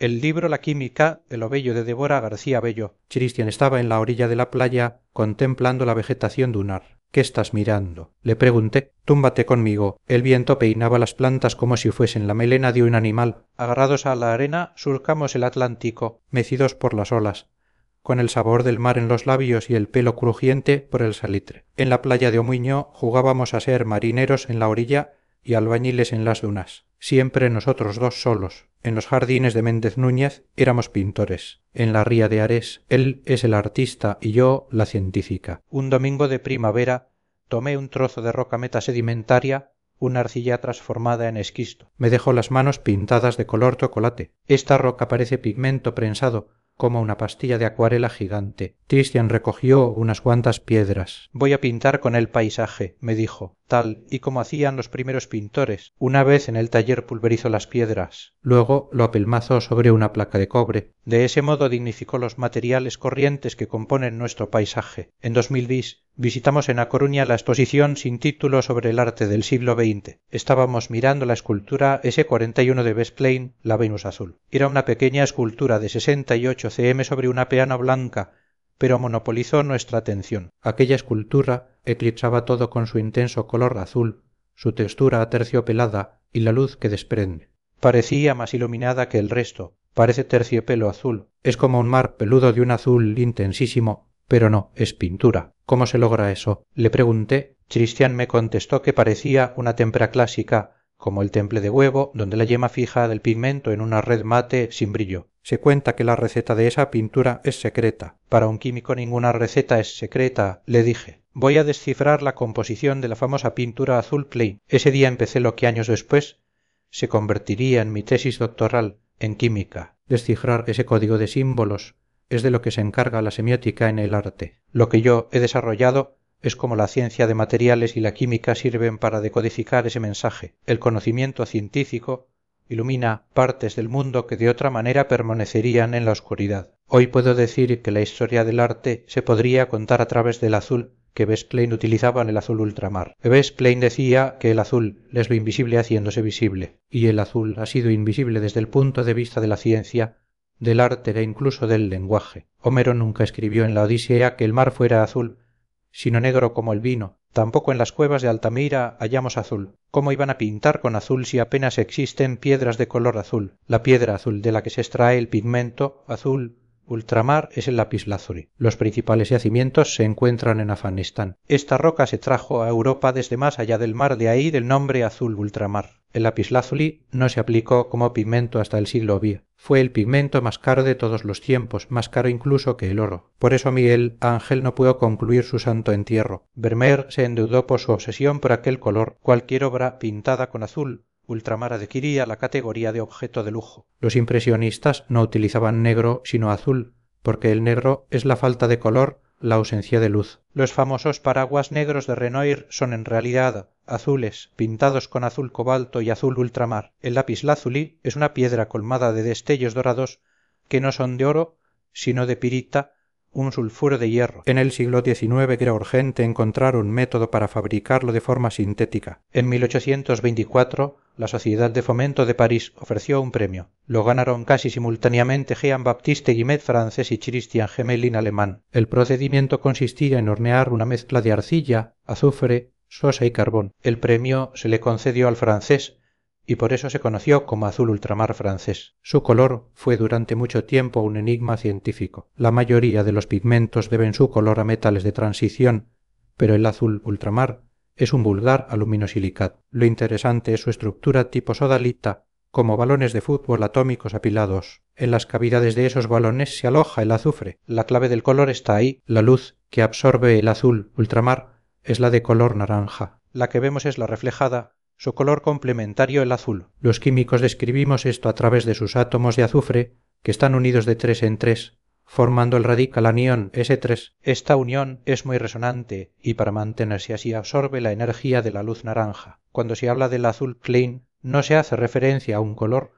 el libro La química de lo bello de Débora García Bello. Cristian estaba en la orilla de la playa contemplando la vegetación dunar. ¿Qué estás mirando? Le pregunté. Túmbate conmigo. El viento peinaba las plantas como si fuesen la melena de un animal. Agarrados a la arena surcamos el Atlántico, mecidos por las olas, con el sabor del mar en los labios y el pelo crujiente por el salitre. En la playa de Omuiño jugábamos a ser marineros en la orilla y albañiles en las dunas. Siempre nosotros dos solos. En los jardines de Méndez Núñez éramos pintores. En la ría de Ares él es el artista y yo la científica. Un domingo de primavera tomé un trozo de roca metasedimentaria, una arcilla transformada en esquisto. Me dejó las manos pintadas de color chocolate. Esta roca parece pigmento prensado, como una pastilla de acuarela gigante. Cristian recogió unas cuantas piedras. Voy a pintar con el paisaje, me dijo, tal y como hacían los primeros pintores. Una vez en el taller pulverizó las piedras. Luego lo apelmazó sobre una placa de cobre. De ese modo dignificó los materiales corrientes que componen nuestro paisaje. En 2010 visitamos en A Coruña la exposición sin título sobre el arte del siglo XX. Estábamos mirando la escultura S41 de Best-Plaine, la Venus azul. Era una pequeña escultura de 68 cm sobre una peana blanca, pero monopolizó nuestra atención. Aquella escultura eclipsaba todo con su intenso color azul, su textura aterciopelada y la luz que desprende. Parecía más iluminada que el resto, parece terciopelo azul, es como un mar peludo de un azul intensísimo, pero no, es pintura. ¿Cómo se logra eso? Le pregunté. Cristian me contestó que parecía una témpera clásica, como el temple de huevo, donde la yema fija del pigmento en una red mate sin brillo. Se cuenta que la receta de esa pintura es secreta. Para un químico ninguna receta es secreta, le dije. Voy a descifrar la composición de la famosa pintura azul Klein. Ese día empecé lo que años después se convertiría en mi tesis doctoral en química. Descifrar ese código de símbolos es de lo que se encarga la semiótica en el arte. Lo que yo he desarrollado es como la ciencia de materiales y la química sirven para decodificar ese mensaje. El conocimiento científico ilumina partes del mundo que de otra manera permanecerían en la oscuridad. Hoy puedo decir que la historia del arte se podría contar a través del azul que Best-Plaine utilizaba en el azul ultramar. Best-Plaine decía que el azul es lo invisible haciéndose visible, y el azul ha sido invisible desde el punto de vista de la ciencia, del arte e incluso del lenguaje. Homero nunca escribió en la Odisea que el mar fuera azul, sino negro como el vino. Tampoco en las cuevas de Altamira hallamos azul. ¿Cómo iban a pintar con azul si apenas existen piedras de color azul? La piedra azul de la que se extrae el pigmento azul ultramar es el lapislázuli. Los principales yacimientos se encuentran en Afganistán. Esta roca se trajo a Europa desde más allá del mar, de ahí del nombre azul ultramar. El lapislázuli no se aplicó como pigmento hasta el siglo X. Fue el pigmento más caro de todos los tiempos, más caro incluso que el oro. Por eso Miguel Ángel no pudo concluir su santo entierro. Vermeer se endeudó por su obsesión por aquel color. Cualquier obra pintada con azul ultramar adquiría la categoría de objeto de lujo. Los impresionistas no utilizaban negro sino azul, porque el negro es la falta de color, la ausencia de luz. Los famosos paraguas negros de Renoir son en realidad azules, pintados con azul cobalto y azul ultramar. El lapislázuli es una piedra colmada de destellos dorados que no son de oro, sino de pirita, un sulfuro de hierro. En el siglo XIX era urgente encontrar un método para fabricarlo de forma sintética. En 1824, la Sociedad de Fomento de París ofreció un premio. Lo ganaron casi simultáneamente Jean-Baptiste Guimet, francés, y Christian Gemelin, alemán. El procedimiento consistía en hornear una mezcla de arcilla, azufre, sosa y carbón. El premio se le concedió al francés, y por eso se conoció como azul ultramar francés. Su color fue durante mucho tiempo un enigma científico. La mayoría de los pigmentos deben su color a metales de transición, pero el azul ultramar es un vulgar aluminosilicato. Lo interesante es su estructura tipo sodalita, como balones de fútbol atómicos apilados. En las cavidades de esos balones se aloja el azufre. La clave del color está ahí. La luz que absorbe el azul ultramar es la de color naranja. La que vemos es la reflejada, su color complementario el azul. Los químicos describimos esto a través de sus átomos de azufre, que están unidos de 3 en 3, formando el radical anión S3. Esta unión es muy resonante y para mantenerse así absorbe la energía de la luz naranja. Cuando se habla del azul Klein, no se hace referencia a un color,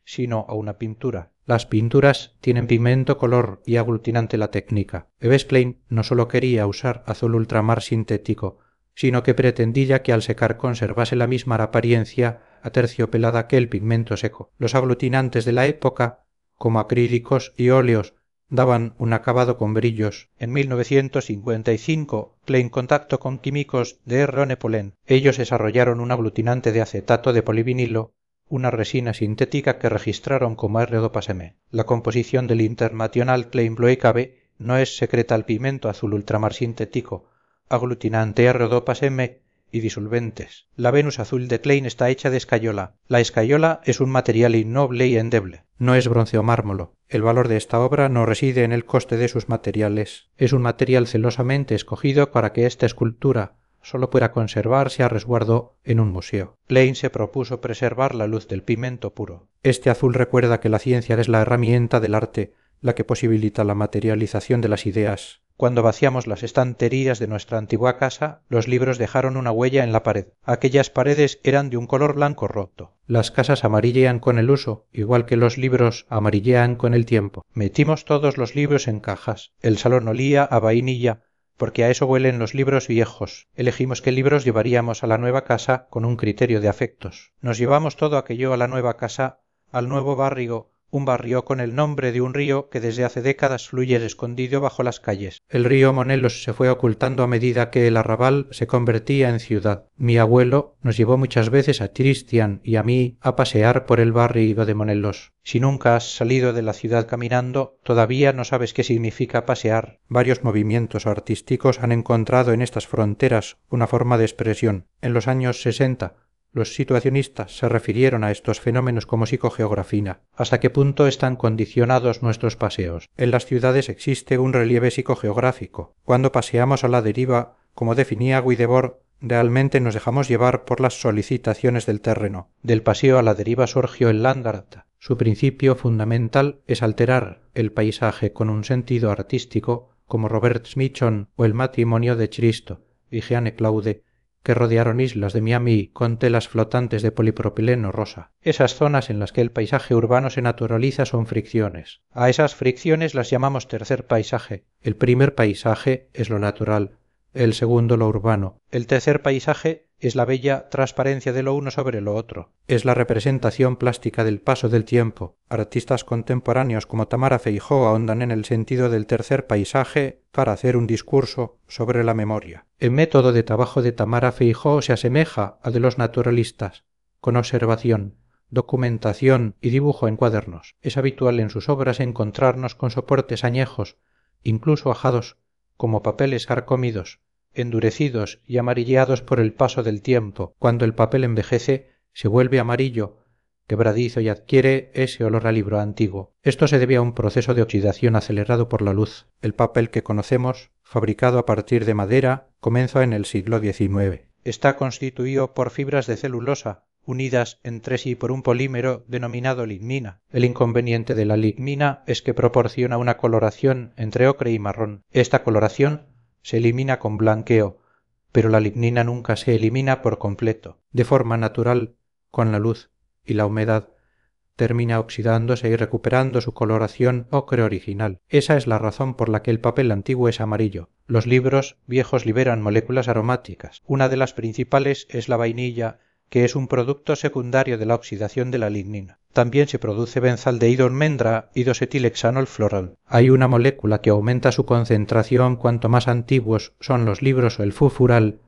sino a una pintura. Las pinturas tienen pigmento, color y aglutinante la técnica. Best-Plaine no solo quería usar azul ultramar sintético, sino que pretendía que al secar conservase la misma apariencia aterciopelada que el pigmento seco. Los aglutinantes de la época como acrílicos y óleos, daban un acabado con brillos. En 1955, en contacto con químicos de R. Polen, ellos desarrollaron un aglutinante de acetato de polivinilo, una resina sintética que registraron como R2M. La composición del internacional Klein Bloekave no es secreta al pigmento azul ultramar sintético, aglutinante R2M y disolventes. La Venus azul de Klein está hecha de escayola. La escayola es un material innoble y endeble. No es bronce o mármolo. El valor de esta obra no reside en el coste de sus materiales. Es un material celosamente escogido para que esta escultura solo pueda conservarse a resguardo en un museo. Klein se propuso preservar la luz del pigmento puro. Este azul recuerda que la ciencia es la herramienta del arte, la que posibilita la materialización de las ideas. Cuando vaciamos las estanterías de nuestra antigua casa, los libros dejaron una huella en la pared. Aquellas paredes eran de un color blanco roto. Las casas amarillean con el uso, igual que los libros amarillean con el tiempo. Metimos todos los libros en cajas. El salón olía a vainilla, porque a eso huelen los libros viejos. Elegimos qué libros llevaríamos a la nueva casa con un criterio de afectos. Nos llevamos todo aquello a la nueva casa, al nuevo barrio, un barrio con el nombre de un río que desde hace décadas fluye escondido bajo las calles. El río Monelos se fue ocultando a medida que el arrabal se convertía en ciudad. Mi abuelo nos llevó muchas veces a Cristian y a mí a pasear por el barrio de Monelos. Si nunca has salido de la ciudad caminando, todavía no sabes qué significa pasear. Varios movimientos artísticos han encontrado en estas fronteras una forma de expresión. En los años 60, los situacionistas se refirieron a estos fenómenos como psicogeografía. ¿Hasta qué punto están condicionados nuestros paseos? En las ciudades existe un relieve psicogeográfico. Cuando paseamos a la deriva, como definía Guy Debord, realmente nos dejamos llevar por las solicitaciones del terreno. Del paseo a la deriva surgió el Landart. Su principio fundamental es alterar el paisaje con un sentido artístico, como Robert Smithson o el matrimonio de Cristo y Jeanne Claude, que rodearon islas de Miami con telas flotantes de polipropileno rosa. Esas zonas en las que el paisaje urbano se naturaliza son fricciones. A esas fricciones las llamamos tercer paisaje. El primer paisaje es lo natural, el segundo lo urbano. El tercer paisaje es la bella transparencia de lo uno sobre lo otro. Es la representación plástica del paso del tiempo. Artistas contemporáneos como Tamara Feijó ahondan en el sentido del tercer paisaje para hacer un discurso sobre la memoria. El método de trabajo de Tamara Feijó se asemeja al de los naturalistas, con observación, documentación y dibujo en cuadernos. Es habitual en sus obras encontrarnos con soportes añejos, incluso ajados, como papeles carcomidos, endurecidos y amarilleados por el paso del tiempo. Cuando el papel envejece, se vuelve amarillo, quebradizo y adquiere ese olor a libro antiguo. Esto se debe a un proceso de oxidación acelerado por la luz. El papel que conocemos, fabricado a partir de madera, comenzó en el siglo XIX. Está constituido por fibras de celulosa, unidas entre sí por un polímero denominado lignina. El inconveniente de la lignina es que proporciona una coloración entre ocre y marrón. Esta coloración se elimina con blanqueo, pero la lignina nunca se elimina por completo. De forma natural, con la luz y la humedad, termina oxidándose y recuperando su coloración ocre original. Esa es la razón por la que el papel antiguo es amarillo. Los libros viejos liberan moléculas aromáticas. Una de las principales es la vainilla, que es un producto secundario de la oxidación de la lignina. También se produce benzaldehído almendra y dosetilhexanol floral. Hay una molécula que aumenta su concentración cuanto más antiguos son los libros o el furfural,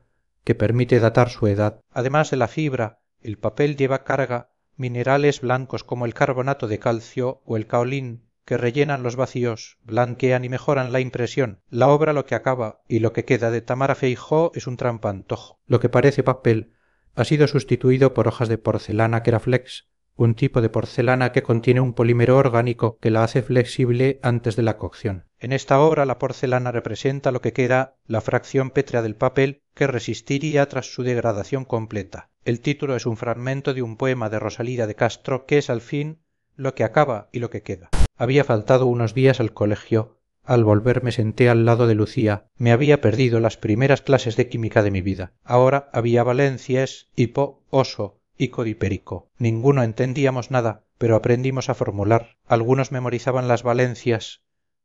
que permite datar su edad. Además de la fibra, el papel lleva carga minerales blancos como el carbonato de calcio o el caolín, que rellenan los vacíos, blanquean y mejoran la impresión. La obra Lo que acaba y lo que queda de Tamara Feijó es un trampantojo. Lo que parece papel ha sido sustituido por hojas de porcelana Keraflex, un tipo de porcelana que contiene un polímero orgánico que la hace flexible antes de la cocción. En esta obra la porcelana representa lo que queda, la fracción pétrea del papel que resistiría tras su degradación completa. El título es un fragmento de un poema de Rosalía de Castro que es al fin Lo que acaba y lo que queda. Había faltado unos días al colegio. Al volver me senté al lado de Lucía. Me había perdido las primeras clases de química de mi vida. Ahora había valencias, hipo, oso y codipérico. Ninguno entendíamos nada, pero aprendimos a formular. Algunos memorizaban las valencias,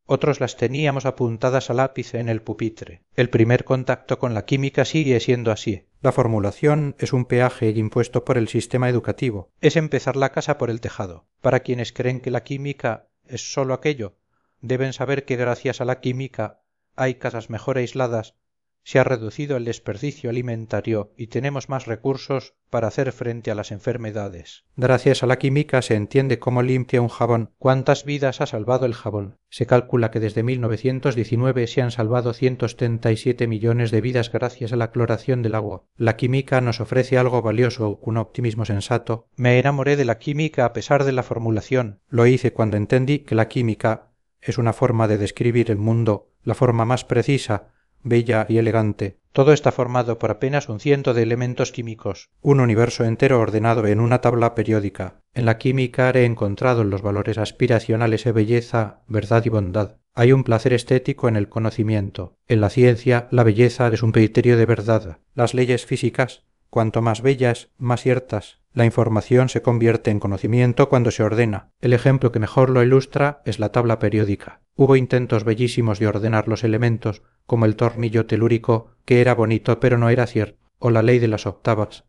otros las teníamos apuntadas a lápiz en el pupitre. El primer contacto con la química sigue siendo así. La formulación es un peaje impuesto por el sistema educativo. Es empezar la casa por el tejado. Para quienes creen que la química es sólo aquello. Deben saber que gracias a la química hay casas mejor aisladas, se ha reducido el desperdicio alimentario y tenemos más recursos para hacer frente a las enfermedades. Gracias a la química se entiende cómo limpia un jabón. ¿Cuántas vidas ha salvado el jabón? Se calcula que desde 1919 se han salvado 177 millones de vidas gracias a la cloración del agua. La química nos ofrece algo valioso, un optimismo sensato. Me enamoré de la química a pesar de la formulación. Lo hice cuando entendí que la química es una forma de describir el mundo, la forma más precisa, bella y elegante. Todo está formado por apenas 100 de elementos químicos, un universo entero ordenado en una tabla periódica. En la química he encontrado los valores aspiracionales de belleza, verdad y bondad. Hay un placer estético en el conocimiento. En la ciencia, la belleza es un criterio de verdad. Las leyes físicas, cuanto más bellas, más ciertas. La información se convierte en conocimiento cuando se ordena. El ejemplo que mejor lo ilustra es la tabla periódica. Hubo intentos bellísimos de ordenar los elementos, como el tornillo telúrico, que era bonito pero no era cierto, o la ley de las octavas,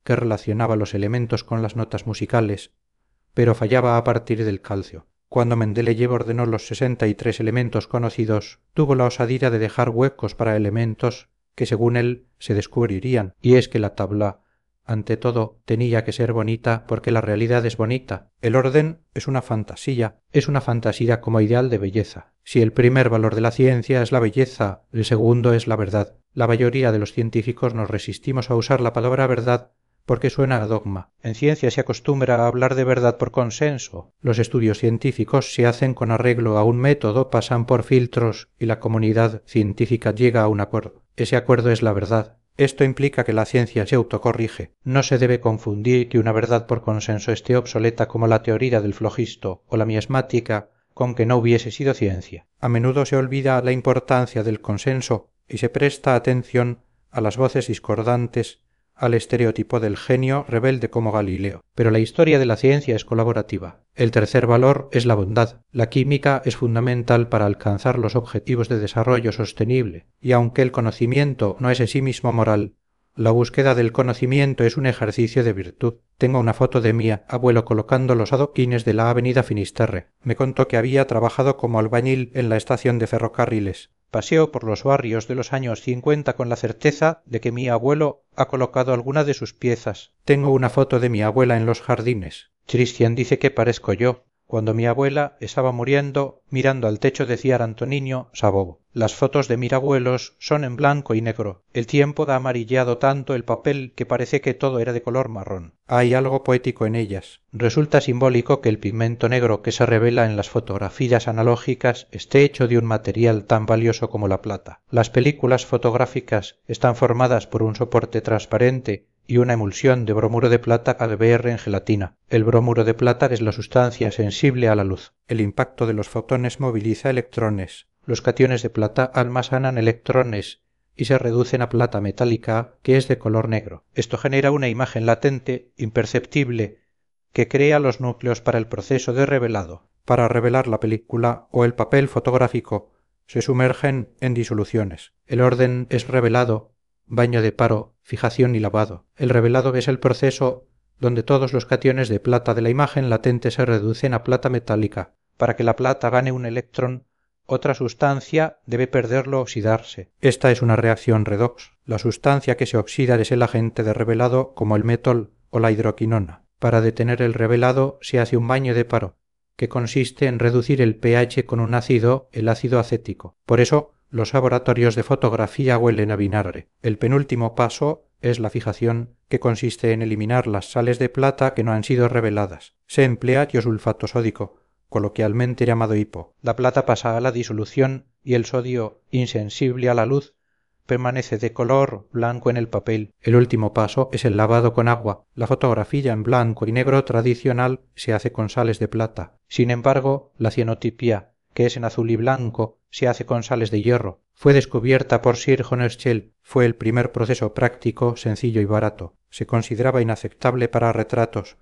que relacionaba los elementos con las notas musicales, pero fallaba a partir del calcio. Cuando Mendeleev ordenó los 63 elementos conocidos, tuvo la osadía de dejar huecos para elementos que según él se descubrirían, y es que la tabla, ante todo, tenía que ser bonita porque la realidad es bonita. El orden es una fantasía como ideal de belleza. Si el primer valor de la ciencia es la belleza, el segundo es la verdad. La mayoría de los científicos nos resistimos a usar la palabra verdad porque suena a dogma. En ciencia se acostumbra a hablar de verdad por consenso. Los estudios científicos se hacen con arreglo a un método, pasan por filtros y la comunidad científica llega a un acuerdo. Ese acuerdo es la verdad. Esto implica que la ciencia se autocorrige. No se debe confundir que una verdad por consenso esté obsoleta como la teoría del flogisto o la miasmática con que no hubiese sido ciencia. A menudo se olvida la importancia del consenso y se presta atención a las voces discordantes, al estereotipo del genio rebelde como Galileo. Pero la historia de la ciencia es colaborativa. El tercer valor es la bondad. La química es fundamental para alcanzar los objetivos de desarrollo sostenible, y aunque el conocimiento no es en sí mismo moral, la búsqueda del conocimiento es un ejercicio de virtud. Tengo una foto de mi abuelo colocando los adoquines de la avenida Finisterre. Me contó que había trabajado como albañil en la estación de ferrocarriles. Paseo por los barrios de los años 50 con la certeza de que mi abuelo ha colocado alguna de sus piezas. Tengo una foto de mi abuela en los jardines. Christian dice que parezco yo. Cuando mi abuela estaba muriendo, mirando al techo decía Antoninio Sabobo: las fotos de mis abuelos son en blanco y negro. El tiempo da amarillado tanto el papel que parece que todo era de color marrón. Hay algo poético en ellas. Resulta simbólico que el pigmento negro que se revela en las fotografías analógicas esté hecho de un material tan valioso como la plata. Las películas fotográficas están formadas por un soporte transparente y una emulsión de bromuro de plata KBr en gelatina. El bromuro de plata es la sustancia sensible a la luz. El impacto de los fotones moviliza electrones. Los cationes de plata almacenan electrones y se reducen a plata metálica que es de color negro. Esto genera una imagen latente, imperceptible, que crea los núcleos para el proceso de revelado. Para revelar la película o el papel fotográfico se sumergen en disoluciones. El orden es revelado, baño de paro, fijación y lavado. El revelado es el proceso donde todos los cationes de plata de la imagen latente se reducen a plata metálica. Para que la plata gane un electrón, otra sustancia debe perderlo o oxidarse. Esta es una reacción redox. La sustancia que se oxida es el agente de revelado como el metol o la hidroquinona. Para detener el revelado se hace un baño de paro, que consiste en reducir el pH con un ácido, el ácido acético. Por eso, los laboratorios de fotografía huelen a vinagre. El penúltimo paso es la fijación, que consiste en eliminar las sales de plata que no han sido reveladas. Se emplea tiosulfato sódico, coloquialmente llamado hipo. La plata pasa a la disolución y el sodio, insensible a la luz, permanece de color blanco en el papel. El último paso es el lavado con agua. La fotografía en blanco y negro tradicional se hace con sales de plata. Sin embargo, la cianotipia, que es en azul y blanco, se hace con sales de hierro. Fue descubierta por Sir John Herschel. Fue el primer proceso práctico, sencillo y barato. Se consideraba inaceptable para retratos,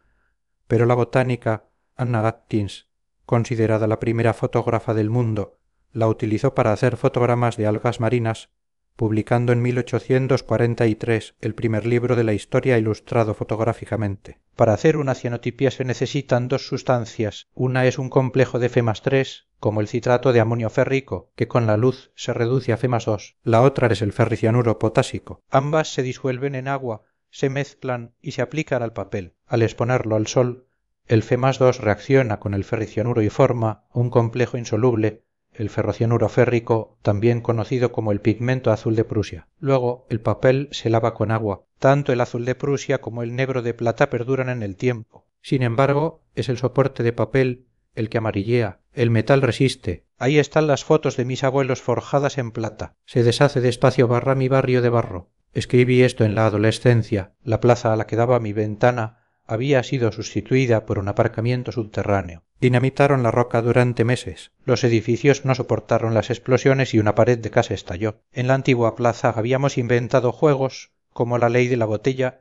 pero la botánica Anna Atkins, considerada la primera fotógrafa del mundo, la utilizó para hacer fotogramas de algas marinas publicando en 1843 el primer libro de la historia ilustrado fotográficamente. Para hacer una cianotipía se necesitan dos sustancias. Una es un complejo de F+3, como el citrato de amonio férrico, que con la luz se reduce a F+2. La otra es el ferricianuro potásico. Ambas se disuelven en agua, se mezclan y se aplican al papel. Al exponerlo al sol, el F+2 reacciona con el ferricianuro y forma un complejo insoluble, el ferrocianuro férrico, también conocido como el pigmento azul de Prusia. Luego, el papel se lava con agua. Tanto el azul de Prusia como el negro de plata perduran en el tiempo. Sin embargo, es el soporte de papel el que amarillea. El metal resiste. Ahí están las fotos de mis abuelos forjadas en plata. Se deshace despacio mi barrio de barro. Escribí esto en la adolescencia. La plaza a la que daba mi ventana había sido sustituida por un aparcamiento subterráneo. Dinamitaron la roca durante meses. Los edificios no soportaron las explosiones y una pared de casa estalló. En la antigua plaza habíamos inventado juegos, como la ley de la botella,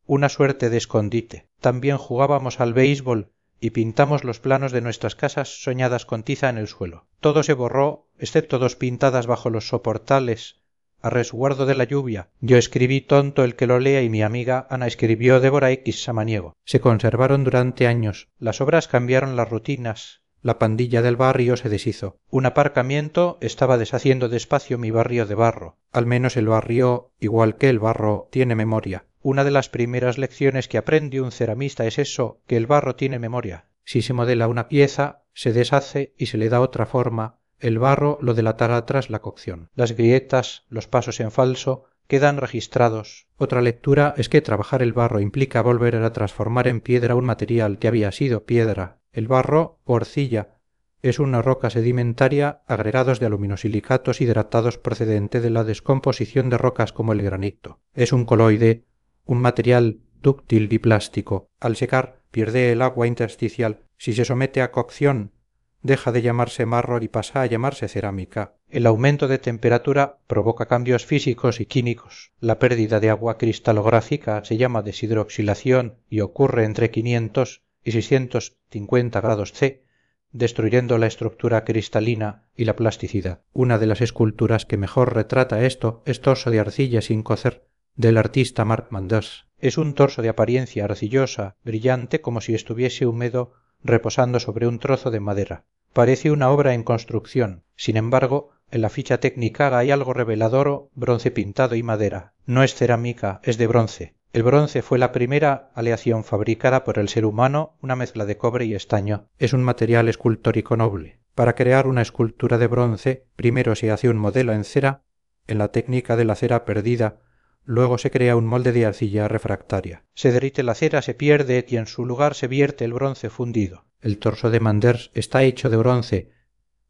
una suerte de escondite. También jugábamos al béisbol y pintamos los planos de nuestras casas soñadas con tiza en el suelo. Todo se borró, excepto dos pintadas bajo los soportales, a resguardo de la lluvia. Yo escribí Tonto el que lo lea y mi amiga Ana escribió Débora X Samaniego. Se conservaron durante años. Las obras cambiaron las rutinas. La pandilla del barrio se deshizo. Un aparcamiento estaba deshaciendo despacio mi barrio de barro. Al menos el barrio, igual que el barro, tiene memoria. Una de las primeras lecciones que aprende un ceramista es eso, que el barro tiene memoria. Si se modela una pieza, se deshace y se le da otra forma. El barro lo delatará tras la cocción. Las grietas, los pasos en falso, quedan registrados. Otra lectura es que trabajar el barro implica volver a transformar en piedra un material que había sido piedra. El barro, o arcilla, es una roca sedimentaria, agregados de aluminosilicatos hidratados procedente de la descomposición de rocas como el granito. Es un coloide, un material dúctil biplástico. Al secar, pierde el agua intersticial. Si se somete a cocción, deja de llamarse mármol y pasa a llamarse cerámica. El aumento de temperatura provoca cambios físicos y químicos. La pérdida de agua cristalográfica se llama deshidroxilación y ocurre entre 500 y 650 grados C, destruyendo la estructura cristalina y la plasticidad. Una de las esculturas que mejor retrata esto es Torso de arcilla sin cocer, del artista Marc Manders. Es un torso de apariencia arcillosa, brillante como si estuviese húmedo, reposando sobre un trozo de madera. Parece una obra en construcción. Sin embargo, en la ficha técnica hay algo revelador: bronce pintado y madera. No es cerámica, es de bronce. El bronce fue la primera aleación fabricada por el ser humano, una mezcla de cobre y estaño. Es un material escultórico noble. Para crear una escultura de bronce, primero se hace un modelo en cera, en la técnica de la cera perdida. Luego se crea un molde de arcilla refractaria. Se derrite la cera, se pierde y en su lugar se vierte el bronce fundido. El torso de Manders está hecho de bronce,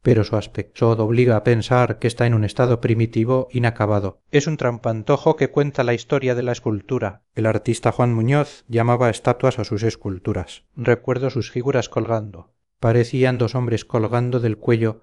pero su aspecto obliga a pensar que está en un estado primitivo inacabado. Es un trampantojo que cuenta la historia de la escultura. El artista Juan Muñoz llamaba estatuas a sus esculturas. Recuerdo sus figuras colgando. Parecían dos hombres colgando del cuello,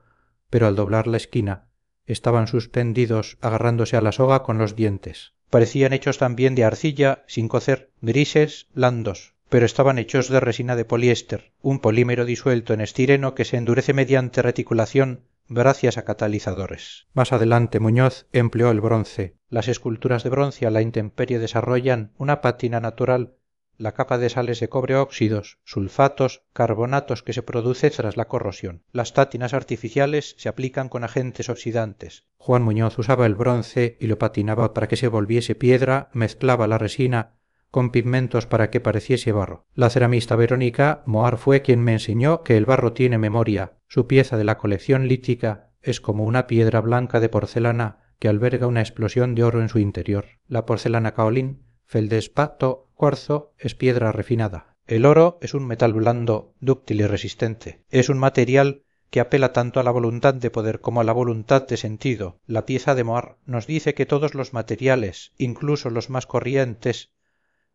pero al doblar la esquina estaban suspendidos agarrándose a la soga con los dientes. Parecían hechos también de arcilla, sin cocer, grises, blandos, pero estaban hechos de resina de poliéster, un polímero disuelto en estireno que se endurece mediante reticulación gracias a catalizadores. Más adelante Muñoz empleó el bronce. Las esculturas de bronce a la intemperie desarrollan una pátina natural, la capa de sales de cobre óxidos, sulfatos, carbonatos que se produce tras la corrosión. Las tátinas artificiales se aplican con agentes oxidantes. Juan Muñoz usaba el bronce y lo patinaba para que se volviese piedra, mezclaba la resina con pigmentos para que pareciese barro. La ceramista Verónica Moar fue quien me enseñó que el barro tiene memoria. Su pieza de la colección lítica es como una piedra blanca de porcelana que alberga una explosión de oro en su interior. La porcelana kaolín, feldespato, cuarzo, es piedra refinada. El oro es un metal blando, dúctil y resistente. Es un material que apela tanto a la voluntad de poder como a la voluntad de sentido. La pieza de Moar nos dice que todos los materiales, incluso los más corrientes,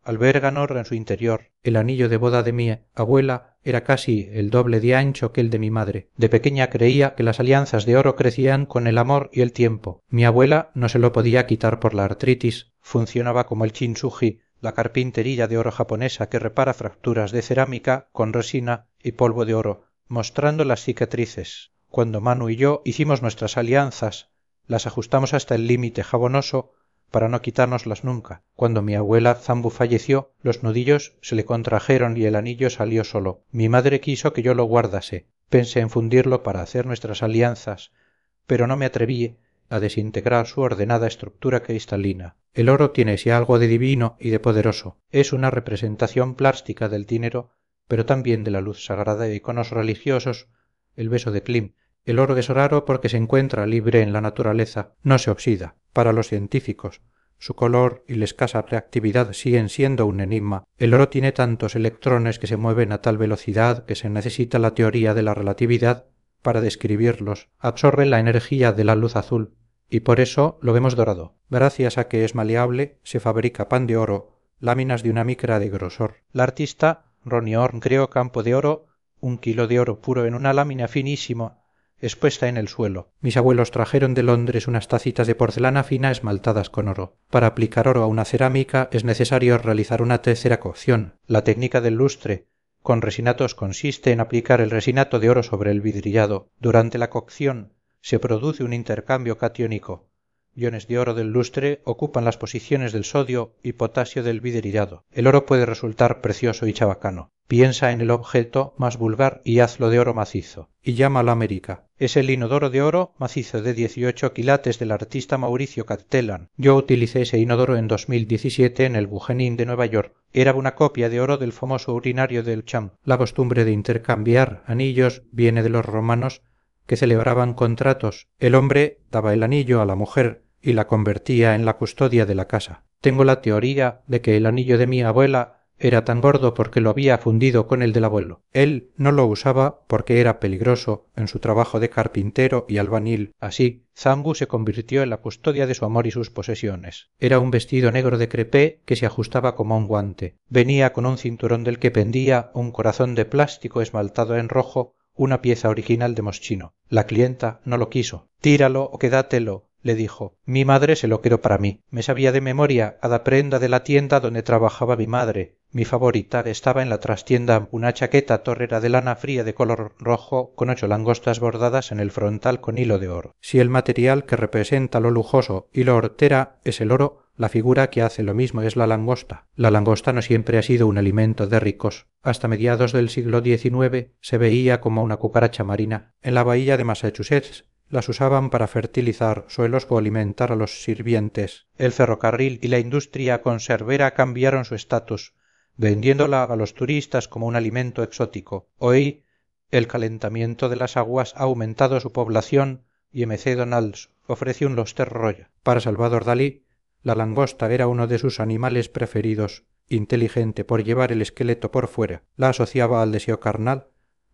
albergan oro en su interior. El anillo de boda de mi abuela era casi el doble de ancho que el de mi madre. De pequeña creía que las alianzas de oro crecían con el amor y el tiempo. Mi abuela no se lo podía quitar por la artritis. Funcionaba como el kintsugi, la carpintería de oro japonesa que repara fracturas de cerámica con resina y polvo de oro, mostrando las cicatrices. Cuando Manu y yo hicimos nuestras alianzas, las ajustamos hasta el límite jabonoso para no quitárnoslas nunca. Cuando mi abuela Zambu falleció, los nudillos se le contrajeron y el anillo salió solo. Mi madre quiso que yo lo guardase. Pensé en fundirlo para hacer nuestras alianzas, pero no me atreví a desintegrar su ordenada estructura cristalina. El oro tiene sí algo de divino y de poderoso. Es una representación plástica del dinero, pero también de la luz sagrada de iconos religiosos, el beso de Klim. El oro es raro porque se encuentra libre en la naturaleza, no se oxida. Para los científicos, su color y la escasa reactividad siguen siendo un enigma. El oro tiene tantos electrones que se mueven a tal velocidad que se necesita la teoría de la relatividad para describirlos. Absorbe la energía de la luz azul y por eso lo vemos dorado. Gracias a que es maleable, se fabrica pan de oro, láminas de una micra de grosor. La artista Ronnie Horn creó campo de oro, 1 kilo de oro puro en una lámina finísima expuesta en el suelo. Mis abuelos trajeron de Londres unas tacitas de porcelana fina esmaltadas con oro. Para aplicar oro a una cerámica es necesario realizar una tercera cocción. La técnica del lustre con resinatos consiste en aplicar el resinato de oro sobre el vidriado. Durante la cocción se produce un intercambio catiónico. Iones de oro del lustre ocupan las posiciones del sodio y potasio del vidriado. El oro puede resultar precioso y chabacano. Piensa en el objeto más vulgar y hazlo de oro macizo. Y llámalo América. Es el inodoro de oro macizo de 18 quilates del artista Mauricio Cattelan. Yo utilicé ese inodoro en 2017 en el Guggenheim de Nueva York. Era una copia de oro del famoso urinario del Champ. La costumbre de intercambiar anillos viene de los romanos que celebraban contratos. El hombre daba el anillo a la mujer y la convertía en la custodia de la casa. Tengo la teoría de que el anillo de mi abuela era tan gordo porque lo había fundido con el del abuelo. Él no lo usaba porque era peligroso en su trabajo de carpintero y albañil. Así, Zambu se convirtió en la custodia de su amor y sus posesiones. Era un vestido negro de crepé que se ajustaba como un guante. Venía con un cinturón del que pendía un corazón de plástico esmaltado en rojo, una pieza original de Moschino. La clienta no lo quiso. «Tíralo o quédatelo», le dijo. Mi madre se lo quedó para mí. Me sabía de memoria cada prenda de la tienda donde trabajaba mi madre. Mi favorita estaba en la trastienda, una chaqueta torrera de lana fría de color rojo con 8 langostas bordadas en el frontal con hilo de oro. Si el material que representa lo lujoso y lo hortera es el oro, la figura que hace lo mismo es la langosta. La langosta no siempre ha sido un alimento de ricos. Hasta mediados del siglo XIX se veía como una cucaracha marina. En la bahía de Massachusetts las usaban para fertilizar suelos o alimentar a los sirvientes. El ferrocarril y la industria conservera cambiaron su estatus, vendiéndola a los turistas como un alimento exótico. Hoy el calentamiento de las aguas ha aumentado su población y M.C. Donalds ofrece un Lobster Royal. Para Salvador Dalí, la langosta era uno de sus animales preferidos, inteligente por llevar el esqueleto por fuera. La asociaba al deseo carnal,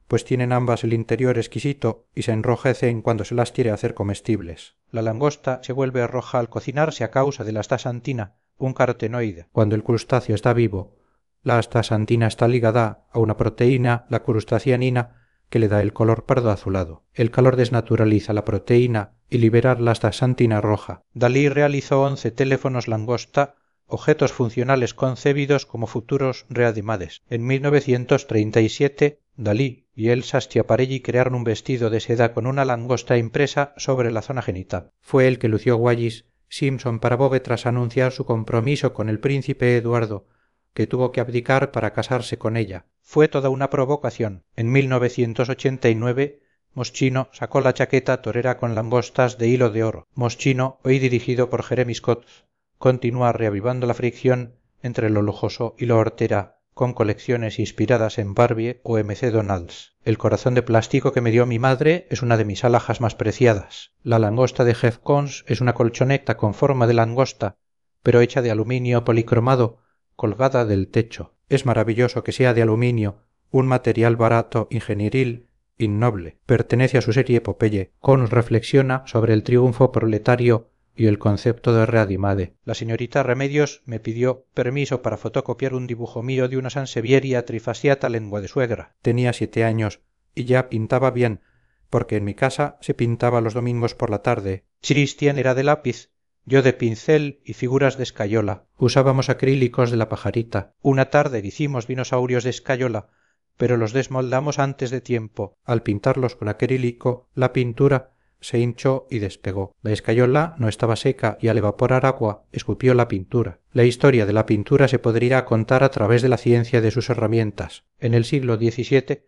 pues tienen ambas el interior exquisito y se enrojecen cuando se las quiere hacer comestibles. La langosta se vuelve roja al cocinarse a causa de la astaxantina, un carotenoide. Cuando el crustáceo está vivo, la astaxantina está ligada a una proteína, la crustacianina, que le da el color pardo azulado. El calor desnaturaliza la proteína y libera la astaxantina roja. Dalí realizó 11 teléfonos langosta, objetos funcionales concebidos como futuros reanimades. En 1937, Dalí y Elsa Schiaparelli crearon un vestido de seda con una langosta impresa sobre la zona genital. Fue el que lució Wallis Simpson para Bobe tras anunciar su compromiso con el príncipe Eduardo, que tuvo que abdicar para casarse con ella. Fue toda una provocación. En 1989, Moschino sacó la chaqueta torera con langostas de hilo de oro. Moschino, hoy dirigido por Jeremy Scott, continúa reavivando la fricción entre lo lujoso y lo hortera, con colecciones inspiradas en Barbie o M.C. Donalds. El corazón de plástico que me dio mi madre es una de mis alhajas más preciadas. La langosta de Jeff Koons es una colchoneta con forma de langosta, pero hecha de aluminio policromado, colgada del techo. Es maravilloso que sea de aluminio, un material barato, ingenieril, innoble. Pertenece a su serie Popeye. Koons reflexiona sobre el triunfo proletario y el concepto de readimade. La señorita Remedios me pidió permiso para fotocopiar un dibujo mío de una sansevieria trifasiata lengua de suegra. Tenía 7 años y ya pintaba bien, porque en mi casa se pintaba los domingos por la tarde. Christian era de lápiz, yo de pincel y figuras de escayola. Usábamos acrílicos de la pajarita. Una tarde hicimos dinosaurios de escayola, pero los desmoldamos antes de tiempo. Al pintarlos con acrílico, la pintura se hinchó y despegó. La escayola no estaba seca y al evaporar agua escupió la pintura. La historia de la pintura se podría contar a través de la ciencia de sus herramientas. En el siglo XVII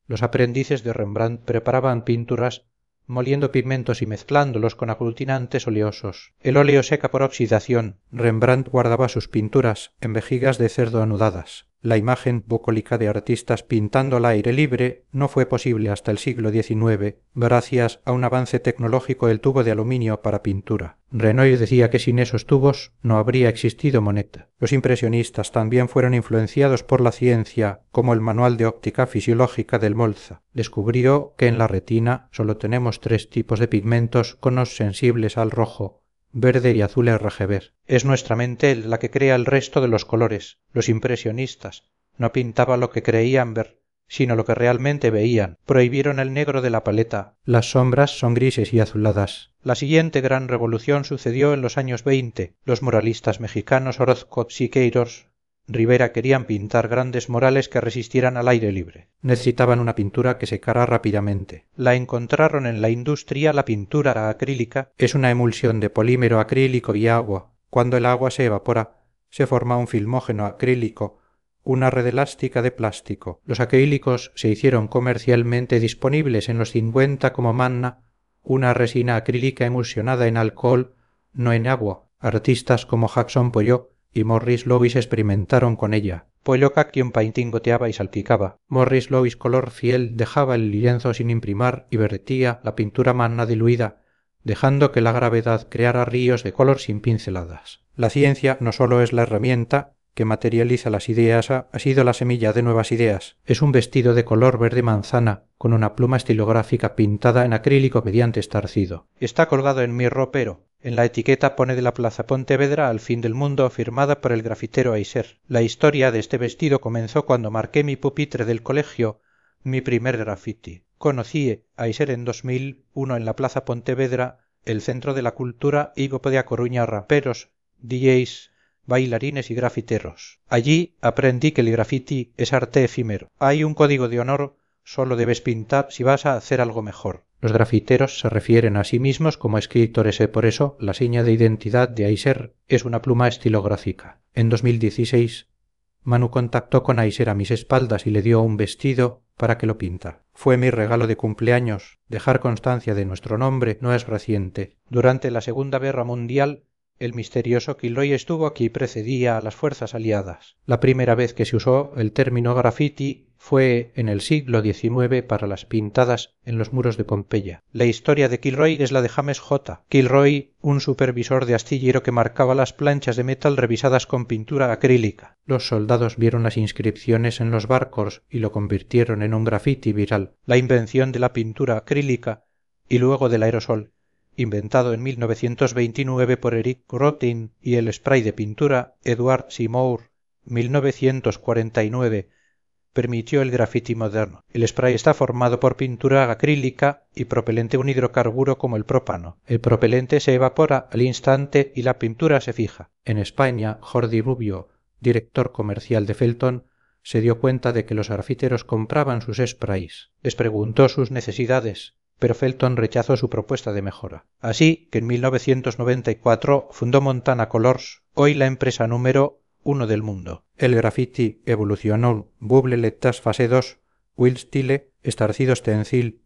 los aprendices de Rembrandt preparaban pinturas moliendo pigmentos y mezclándolos con aglutinantes oleosos. El óleo seca por oxidación. Rembrandt guardaba sus pinturas en vejigas de cerdo anudadas. La imagen bucólica de artistas pintando al aire libre no fue posible hasta el siglo XIX, gracias a un avance tecnológico del tubo de aluminio para pintura. Renoir decía que sin esos tubos no habría existido Monet. Los impresionistas también fueron influenciados por la ciencia, como el manual de óptica fisiológica del Molza. Descubrió que en la retina solo tenemos 3 tipos de pigmentos conos sensibles al rojo, verde y azul RGB. Es nuestra mente la que crea el resto de los colores. Los impresionistas no pintaban lo que creían ver, sino lo que realmente veían. Prohibieron el negro de la paleta. Las sombras son grises y azuladas. La siguiente gran revolución sucedió en los años 20. Los muralistas mexicanos Orozco, Siqueiros, Rivera querían pintar grandes murales que resistieran al aire libre. Necesitaban una pintura que secara rápidamente. La encontraron en la industria. La pintura acrílica es una emulsión de polímero acrílico y agua. Cuando el agua se evapora, se forma un filmógeno acrílico, una red elástica de plástico. Los acrílicos se hicieron comercialmente disponibles en los 50 como manna, una resina acrílica emulsionada en alcohol, no en agua. Artistas como Jackson Pollock y Morris Louis experimentaron con ella. Pollock aquí un painting goteaba y salpicaba. Morris Louis color fiel dejaba el lienzo sin imprimar y vertía la pintura manna diluida, dejando que la gravedad creara ríos de color sin pinceladas. La ciencia no solo es la herramienta que materializa las ideas, ha sido la semilla de nuevas ideas. Es un vestido de color verde manzana con una pluma estilográfica pintada en acrílico mediante estarcido. Está colgado en mi ropero. En la etiqueta pone de la Plaza Pontevedra al fin del mundo, firmada por el grafitero Aiser. La historia de este vestido comenzó cuando marqué mi pupitre del colegio, mi primer graffiti. Conocí a Aiser en 2001 en la Plaza Pontevedra, el centro de la cultura, y de A Coruña raperos, DJs, bailarines y grafiteros. Allí aprendí que el graffiti es arte efímero. Hay un código de honor, solo debes pintar si vas a hacer algo mejor. Los grafiteros se refieren a sí mismos como escritores, por eso la seña de identidad de Aiser es una pluma estilográfica. En 2016, Manu contactó con Aiser a mis espaldas y le dio un vestido para que lo pinta. Fue mi regalo de cumpleaños. Dejar constancia de nuestro nombre no es reciente. Durante la Segunda Guerra Mundial, el misterioso Kilroy estuvo aquí y precedía a las fuerzas aliadas. La primera vez que se usó el término graffiti fue en el siglo XIX para las pintadas en los muros de Pompeya. La historia de Kilroy es la de James J. Kilroy, un supervisor de astillero que marcaba las planchas de metal revisadas con pintura acrílica. Los soldados vieron las inscripciones en los barcos y lo convirtieron en un graffiti viral. La invención de la pintura acrílica y luego del aerosol, inventado en 1929 por Eric Grotin, y el spray de pintura Edward Seymour, 1949, permitió el graffiti moderno. El spray está formado por pintura acrílica y propelente, un hidrocarburo como el propano. El propelente se evapora al instante y la pintura se fija. En España, Jordi Rubio, director comercial de Felton, se dio cuenta de que los grafiteros compraban sus sprays. Les preguntó sus necesidades, pero Felton rechazó su propuesta de mejora. Así que en 1994 fundó Montana Colors, hoy la empresa número 1 del mundo. El graffiti evolucionó Bubble Lettres Fase 2, Will Stile, estarcido stencil,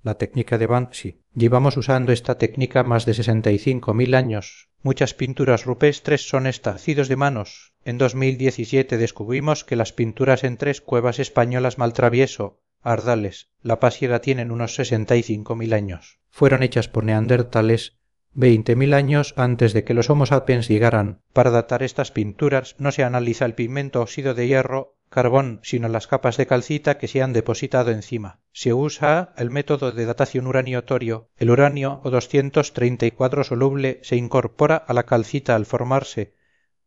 la técnica de Banksy. Llevamos usando esta técnica más de 65.000 años. Muchas pinturas rupestres son estarcidos de manos. En 2017 descubrimos que las pinturas en 3 cuevas españolas Maltravieso, Ardales, La Pasiega tienen unos 65.000 años. Fueron hechas por neandertales 20.000 años antes de que los Homo sapiens llegaran. Para datar estas pinturas no se analiza el pigmento óxido de hierro, carbón, sino las capas de calcita que se han depositado encima. Se usa el método de datación uranio-torio. El uranio o 234 soluble se incorpora a la calcita al formarse,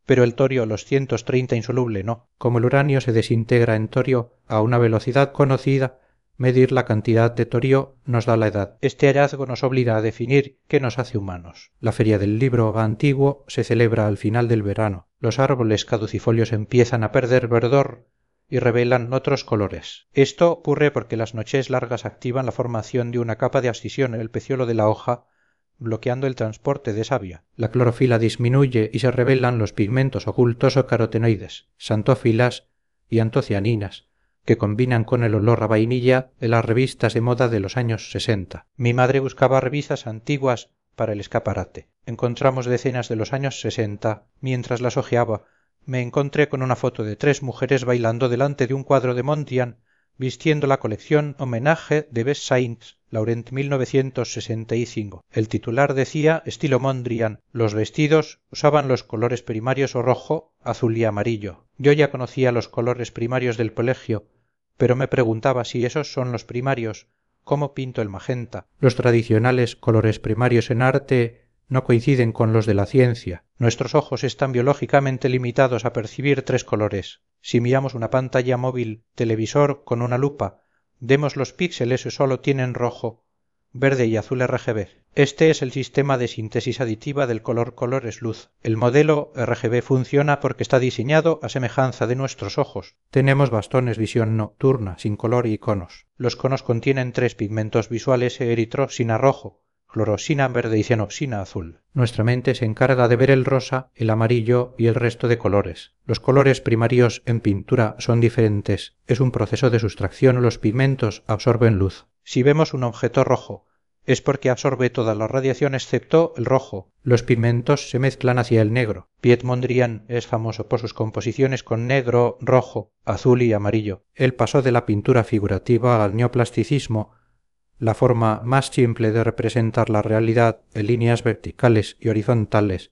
pero el torio los 130 insoluble no. Como el uranio se desintegra en torio a una velocidad conocida, medir la cantidad de torio nos da la edad. Este hallazgo nos obliga a definir qué nos hace humanos. La feria del libro antiguo se celebra al final del verano. Los árboles caducifolios empiezan a perder verdor y revelan otros colores. Esto ocurre porque las noches largas activan la formación de una capa de abscisión en el peciolo de la hoja, bloqueando el transporte de savia. La clorofila disminuye y se revelan los pigmentos ocultos o carotenoides, xantófilas y antocianinas, que combinan con el olor a vainilla de las revistas de moda de los años 60. Mi madre buscaba revistas antiguas para el escaparate. Encontramos decenas de los años 60. Mientras las hojeaba, me encontré con una foto de 3 mujeres bailando delante de un cuadro de Mondrian, vistiendo la colección Homenaje de Best Saints, Laurent 1965. El titular decía estilo Mondrian. Los vestidos usaban los colores primarios o rojo, azul y amarillo. Yo ya conocía los colores primarios del colegio, pero me preguntaba si esos son los primarios, ¿cómo pinto el magenta? Los tradicionales colores primarios en arte no coinciden con los de la ciencia. Nuestros ojos están biológicamente limitados a percibir 3 colores. Si miramos una pantalla móvil, televisor con una lupa, vemos los píxeles que solo tienen rojo, verde y azul RGB. Este es el sistema de síntesis aditiva del color es luz. El modelo RGB funciona porque está diseñado a semejanza de nuestros ojos. Tenemos bastones visión nocturna, sin color y conos. Los conos contienen 3 pigmentos visuales: eritrosina rojo, clorosina verde y cianoxina azul. Nuestra mente se encarga de ver el rosa, el amarillo y el resto de colores. Los colores primarios en pintura son diferentes. Es un proceso de sustracción. Los pigmentos absorben luz. Si vemos un objeto rojo, es porque absorbe toda la radiación excepto el rojo. Los pigmentos se mezclan hacia el negro. Piet Mondrian es famoso por sus composiciones con negro, rojo, azul y amarillo. Él pasó de la pintura figurativa al neoplasticismo, la forma más simple de representar la realidad en líneas verticales y horizontales,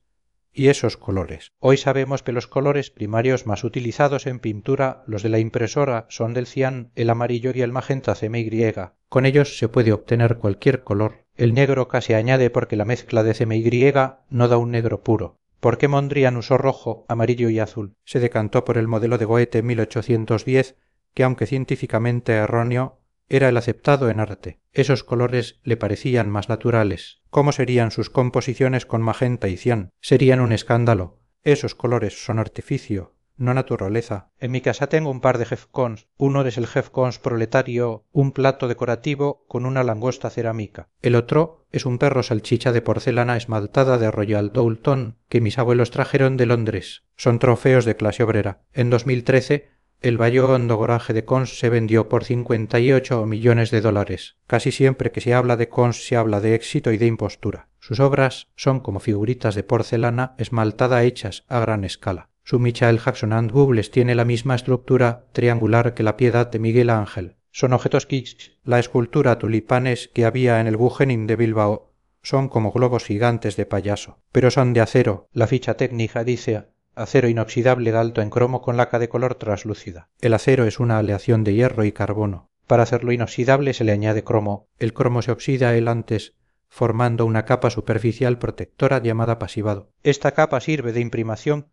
y esos colores. Hoy sabemos que los colores primarios más utilizados en pintura, los de la impresora, son del cian, el amarillo y el magenta CMY. Con ellos se puede obtener cualquier color. El negro casi añade porque la mezcla de CMY no da un negro puro. ¿Por qué Mondrian usó rojo, amarillo y azul? Se decantó por el modelo de Goethe 1810, que aunque científicamente erróneo, era el aceptado en arte. Esos colores le parecían más naturales. ¿Cómo serían sus composiciones con magenta y cian? Serían un escándalo. Esos colores son artificio, no naturaleza. En mi casa tengo un par de jefcons. Uno es el jefcons proletario, un plato decorativo con una langosta cerámica. El otro es un perro salchicha de porcelana esmaltada de Royal Doulton que mis abuelos trajeron de Londres. Son trofeos de clase obrera. En 2013 el Bayo Ondogoraje de Cons se vendió por 58 millones de dólares. Casi siempre que se habla de Cons se habla de éxito y de impostura. Sus obras son como figuritas de porcelana esmaltada hechas a gran escala. Su Michael Jackson and Bubbles tiene la misma estructura triangular que la Piedad de Miguel Ángel. Son objetos kitsch. La escultura tulipanes que había en el Guggenheim de Bilbao son como globos gigantes de payaso, pero son de acero. La ficha técnica dice acero inoxidable dalto en cromo con laca de color traslúcida. El acero es una aleación de hierro y carbono. Para hacerlo inoxidable se le añade cromo. El cromo se oxida él antes, formando una capa superficial protectora llamada pasivado. Esta capa sirve de imprimación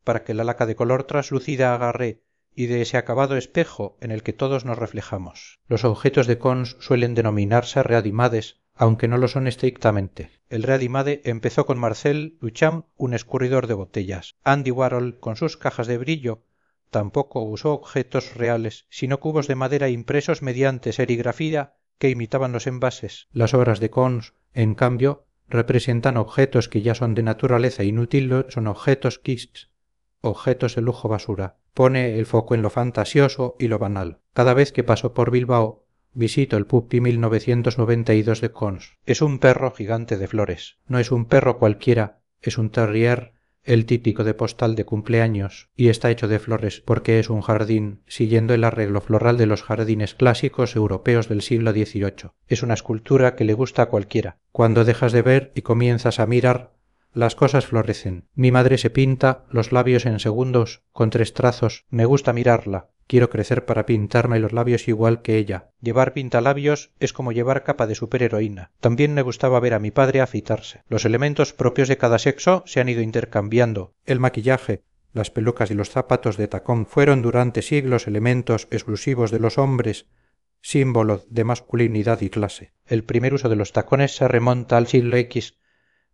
para que la laca de color traslúcida agarre y de ese acabado espejo en el que todos nos reflejamos. Los objetos de Cons suelen denominarse readimades, aunque no lo son estrictamente. El readimade empezó con Marcel Duchamp, un escurridor de botellas. Andy Warhol, con sus cajas de brillo, tampoco usó objetos reales, sino cubos de madera impresos mediante serigrafía que imitaban los envases. Las obras de Cons, en cambio, representan objetos que ya son de naturaleza inútil, son objetos kitsch, objetos de lujo basura. Pone el foco en lo fantasioso y lo banal. Cada vez que paso por Bilbao, visito el Puppy 1992 de Cons. Es un perro gigante de flores. No es un perro cualquiera, es un terrier, el típico de postal de cumpleaños, y está hecho de flores porque es un jardín, siguiendo el arreglo floral de los jardines clásicos europeos del siglo XVIII. Es una escultura que le gusta a cualquiera. Cuando dejas de ver y comienzas a mirar, las cosas florecen. Mi madre se pinta los labios en segundos, con 3 trazos. Me gusta mirarla. Quiero crecer para pintarme los labios igual que ella. Llevar pintalabios es como llevar capa de superheroína. También me gustaba ver a mi padre afeitarse. Los elementos propios de cada sexo se han ido intercambiando. El maquillaje, las pelucas y los zapatos de tacón fueron durante siglos elementos exclusivos de los hombres, símbolo de masculinidad y clase. El primer uso de los tacones se remonta al siglo X,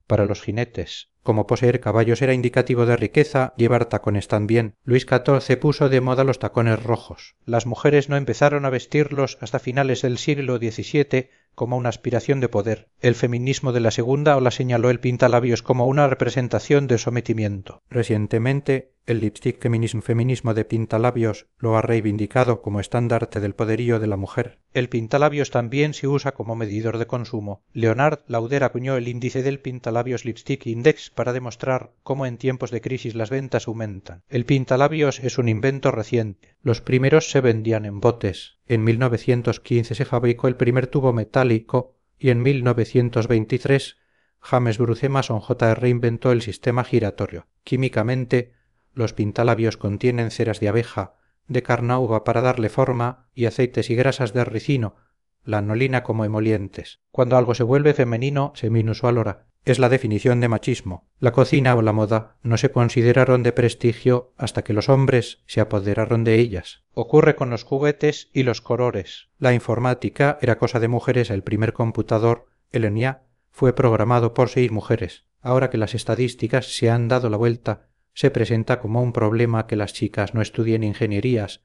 para los jinetes. Como poseer caballos era indicativo de riqueza, llevar tacones también. Luis XIV puso de moda los tacones rojos. Las mujeres no empezaron a vestirlos hasta finales del siglo XVII como una aspiración de poder. El feminismo de la segunda ola señaló el pintalabios como una representación de sometimiento. Recientemente, el lipstick feminismo de pintalabios lo ha reivindicado como estandarte del poderío de la mujer. El pintalabios también se usa como medidor de consumo. Leonard Lauder acuñó el índice del pintalabios Lipstick Index para demostrar cómo en tiempos de crisis las ventas aumentan. El pintalabios es un invento reciente. Los primeros se vendían en botes. En 1915 se fabricó el primer tubo metálico y en 1923 James Bruce Mason Jr. inventó el sistema giratorio. Químicamente, los pintalabios contienen ceras de abeja, de carnauba para darle forma y aceites y grasas de ricino, la anolina como emolientes. Cuando algo se vuelve femenino, seminusual ora, es la definición de machismo. La cocina o la moda no se consideraron de prestigio hasta que los hombres se apoderaron de ellas. Ocurre con los juguetes y los colores. La informática era cosa de mujeres. El primer computador, el ENIAC, fue programado por 6 mujeres. Ahora que las estadísticas se han dado la vuelta, se presenta como un problema que las chicas no estudien ingenierías,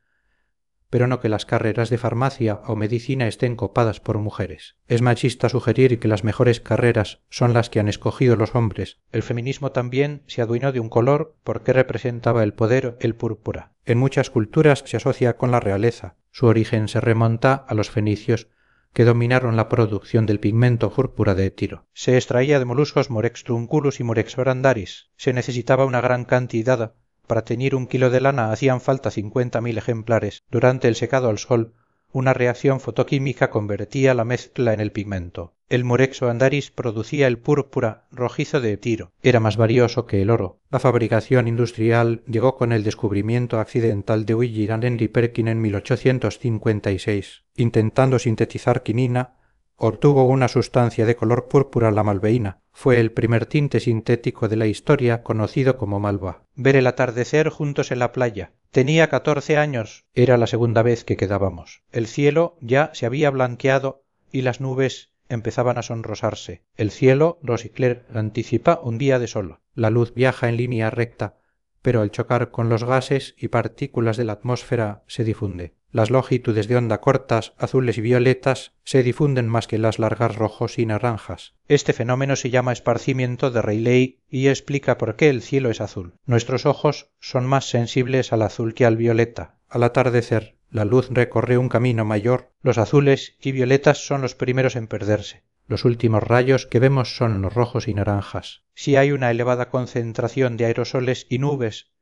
pero no que las carreras de farmacia o medicina estén copadas por mujeres. Es machista sugerir que las mejores carreras son las que han escogido los hombres. El feminismo también se adueñó de un color porque representaba el poder, el púrpura. En muchas culturas se asocia con la realeza. Su origen se remonta a los fenicios, que dominaron la producción del pigmento púrpura de Tiro. Se extraía de moluscos Murex trunculus y Murex brandaris. Se necesitaba una gran cantidad. Para teñir 1 kilo de lana hacían falta 50.000 ejemplares. Durante el secado al sol, una reacción fotoquímica convertía la mezcla en el pigmento. El Murex brandaris producía el púrpura rojizo de Tiro. Era más valioso que el oro. La fabricación industrial llegó con el descubrimiento accidental de William Henry Perkin en 1856. Intentando sintetizar quinina, obtuvo una sustancia de color púrpura, la malveína. Fue el primer tinte sintético de la historia conocido como malva. Ver el atardecer juntos en la playa. Tenía 14 años. Era la segunda vez que quedábamos. El cielo ya se había blanqueado y las nubes empezaban a sonrosarse. El cielo, Rosicler anticipa un día de sol. La luz viaja en línea recta, pero al chocar con los gases y partículas de la atmósfera se difunde. Las longitudes de onda cortas, azules y violetas, se difunden más que las largas rojos y naranjas. Este fenómeno se llama esparcimiento de Rayleigh y explica por qué el cielo es azul. Nuestros ojos son más sensibles al azul que al violeta. Al atardecer, la luz recorre un camino mayor. Los azules y violetas son los primeros en perderse. Los últimos rayos que vemos son los rojos y naranjas. Si hay una elevada concentración de aerosoles y nubes,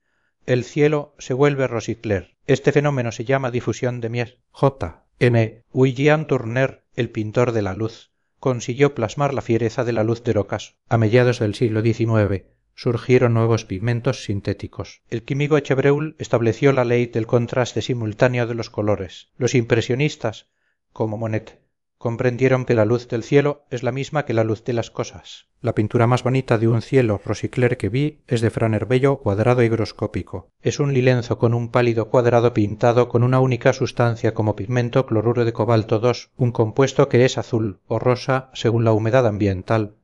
el cielo se vuelve rosicler. Este fenómeno se llama difusión de miel. J. M. William Turner, el pintor de la luz, consiguió plasmar la fiereza de la luz del ocaso. A mediados del siglo XIX surgieron nuevos pigmentos sintéticos. El químico Chevreul estableció la ley del contraste simultáneo de los colores. Los impresionistas, como Monet, comprendieron que la luz del cielo es la misma que la luz de las cosas. La pintura más bonita de un cielo rosicler que vi es de Franer Bello, cuadrado higroscópico. Es un lienzo con un pálido cuadrado pintado con una única sustancia como pigmento, cloruro de cobalto 2, un compuesto que es azul o rosa según la humedad ambiental,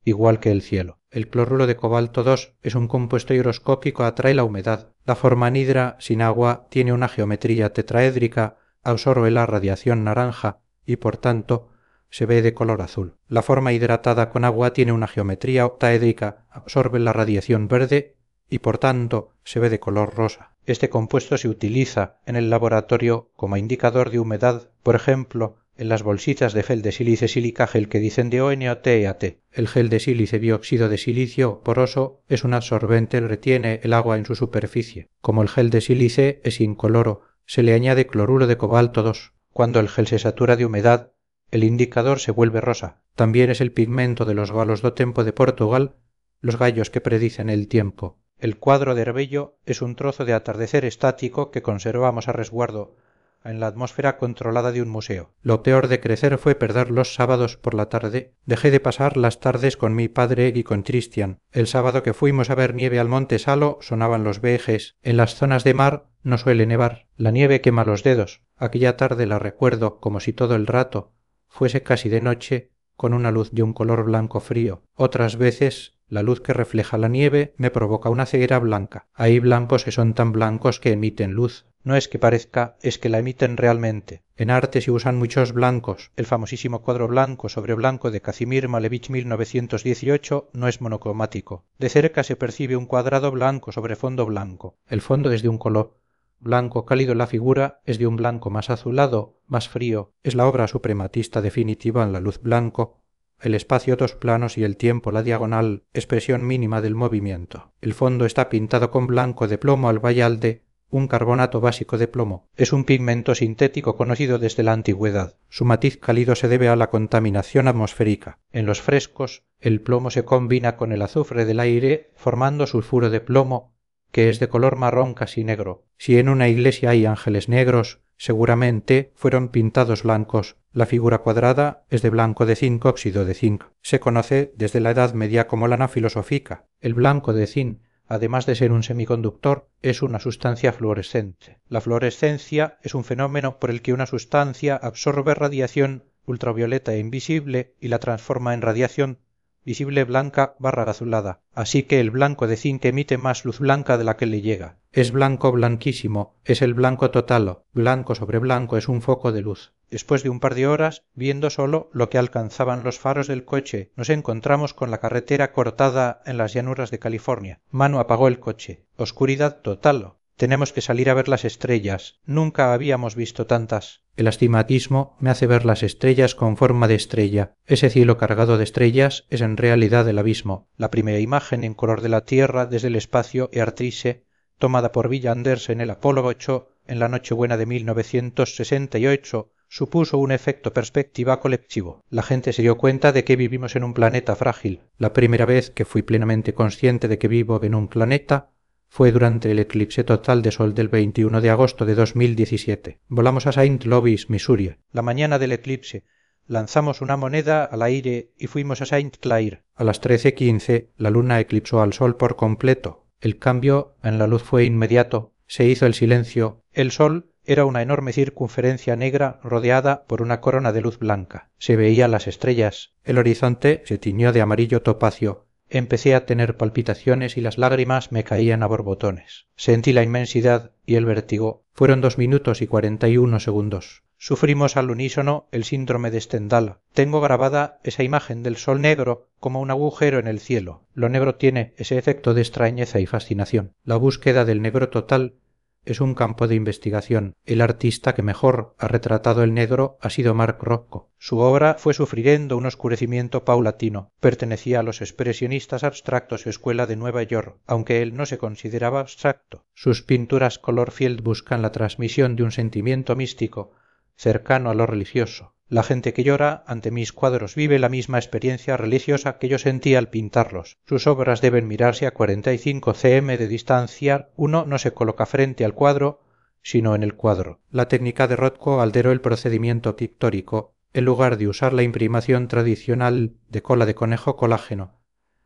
igual que el cielo. El cloruro de cobalto 2 es un compuesto higroscópico, atrae la humedad. La forma anhidra sin agua tiene una geometría tetraédrica, absorbe la radiación naranja y por tanto se ve de color azul. La forma hidratada con agua tiene una geometría octaédrica, absorbe la radiación verde y por tanto se ve de color rosa. Este compuesto se utiliza en el laboratorio como indicador de humedad, por ejemplo, en las bolsitas de gel de sílice sílica gel que dicen de ON o TEAT. El gel de sílice dióxido de silicio poroso es un absorbente, retiene el agua en su superficie. Como el gel de sílice es incoloro, se le añade cloruro de cobalto 2. Cuando el gel se satura de humedad, el indicador se vuelve rosa. También es el pigmento de los galos do tempo de Portugal, los gallos que predicen el tiempo. El cuadro de Herbello es un trozo de atardecer estático que conservamos a resguardo en la atmósfera controlada de un museo. Lo peor de crecer fue perder los sábados por la tarde. Dejé de pasar las tardes con mi padre y con Cristian. El sábado que fuimos a ver nieve al monte Salo sonaban los vejes. En las zonas de mar no suele nevar. La nieve quema los dedos. Aquella tarde la recuerdo como si todo el rato fuese casi de noche, con una luz de un color blanco frío. Otras veces la luz que refleja la nieve me provoca una ceguera blanca. Hay blancos que son tan blancos que emiten luz. No es que parezca, es que la emiten realmente. En arte se usan muchos blancos. El famosísimo cuadro blanco sobre blanco de Kazimir Malevich 1918 no es monocromático. De cerca se percibe un cuadrado blanco sobre fondo blanco. El fondo es de un color blanco cálido, la figura es de un blanco más azulado, más frío. Es la obra suprematista definitiva en la luz blanco. El espacio dos planos y el tiempo la diagonal, expresión mínima del movimiento. El fondo está pintado con blanco de plomo al bayalde, un carbonato básico de plomo. Es un pigmento sintético conocido desde la antigüedad. Su matiz cálido se debe a la contaminación atmosférica. En los frescos, el plomo se combina con el azufre del aire formando sulfuro de plomo, que es de color marrón casi negro. Si en una iglesia hay ángeles negros, seguramente fueron pintados blancos. La figura cuadrada es de blanco de zinc, óxido de zinc. Se conoce desde la Edad Media como lana filosófica. El blanco de zinc, además de ser un semiconductor, es una sustancia fluorescente. La fluorescencia es un fenómeno por el que una sustancia absorbe radiación ultravioleta e invisible y la transforma en radiación visible blanca barra azulada. Así que el blanco de zinc emite más luz blanca de la que le llega. Es blanco blanquísimo, es el blanco totalo. Blanco sobre blanco es un foco de luz. Después de un par de horas, viendo solo lo que alcanzaban los faros del coche, nos encontramos con la carretera cortada en las llanuras de California. Manu apagó el coche. Oscuridad total. Tenemos que salir a ver las estrellas. Nunca habíamos visto tantas. El astigmatismo me hace ver las estrellas con forma de estrella. Ese cielo cargado de estrellas es en realidad el abismo. La primera imagen en color de la Tierra desde el espacio Eartrice, tomada por Villanders en el Apolo 8 en la Nochebuena de 1968, supuso un efecto perspectiva colectivo. La gente se dio cuenta de que vivimos en un planeta frágil. La primera vez que fui plenamente consciente de que vivo en un planeta fue durante el eclipse total de sol del 21 de agosto de 2017. Volamos a Saint Louis, Missouri. La mañana del eclipse lanzamos una moneda al aire y fuimos a Saint Clair. A las 13:15 la luna eclipsó al sol por completo. El cambio en la luz fue inmediato. Se hizo el silencio. El sol era una enorme circunferencia negra rodeada por una corona de luz blanca. Se veían las estrellas. El horizonte se tiñó de amarillo topacio. Empecé a tener palpitaciones y las lágrimas me caían a borbotones. Sentí la inmensidad y el vértigo. Fueron 2 minutos y 41 segundos. Sufrimos al unísono el síndrome de Stendhal. Tengo grabada esa imagen del sol negro como un agujero en el cielo. Lo negro tiene ese efecto de extrañeza y fascinación. La búsqueda del negro total es un campo de investigación. El artista que mejor ha retratado el negro ha sido Mark Rothko. Su obra fue sufriendo un oscurecimiento paulatino. Pertenecía a los expresionistas abstractos escuela de Nueva York, aunque él no se consideraba abstracto. Sus pinturas color field buscan la transmisión de un sentimiento místico, cercano a lo religioso. La gente que llora ante mis cuadros vive la misma experiencia religiosa que yo sentí al pintarlos. Sus obras deben mirarse a 45 cm de distancia. Uno no se coloca frente al cuadro, sino en el cuadro. La técnica de Rothko alteró el procedimiento pictórico. En lugar de usar la imprimación tradicional de cola de conejo colágeno,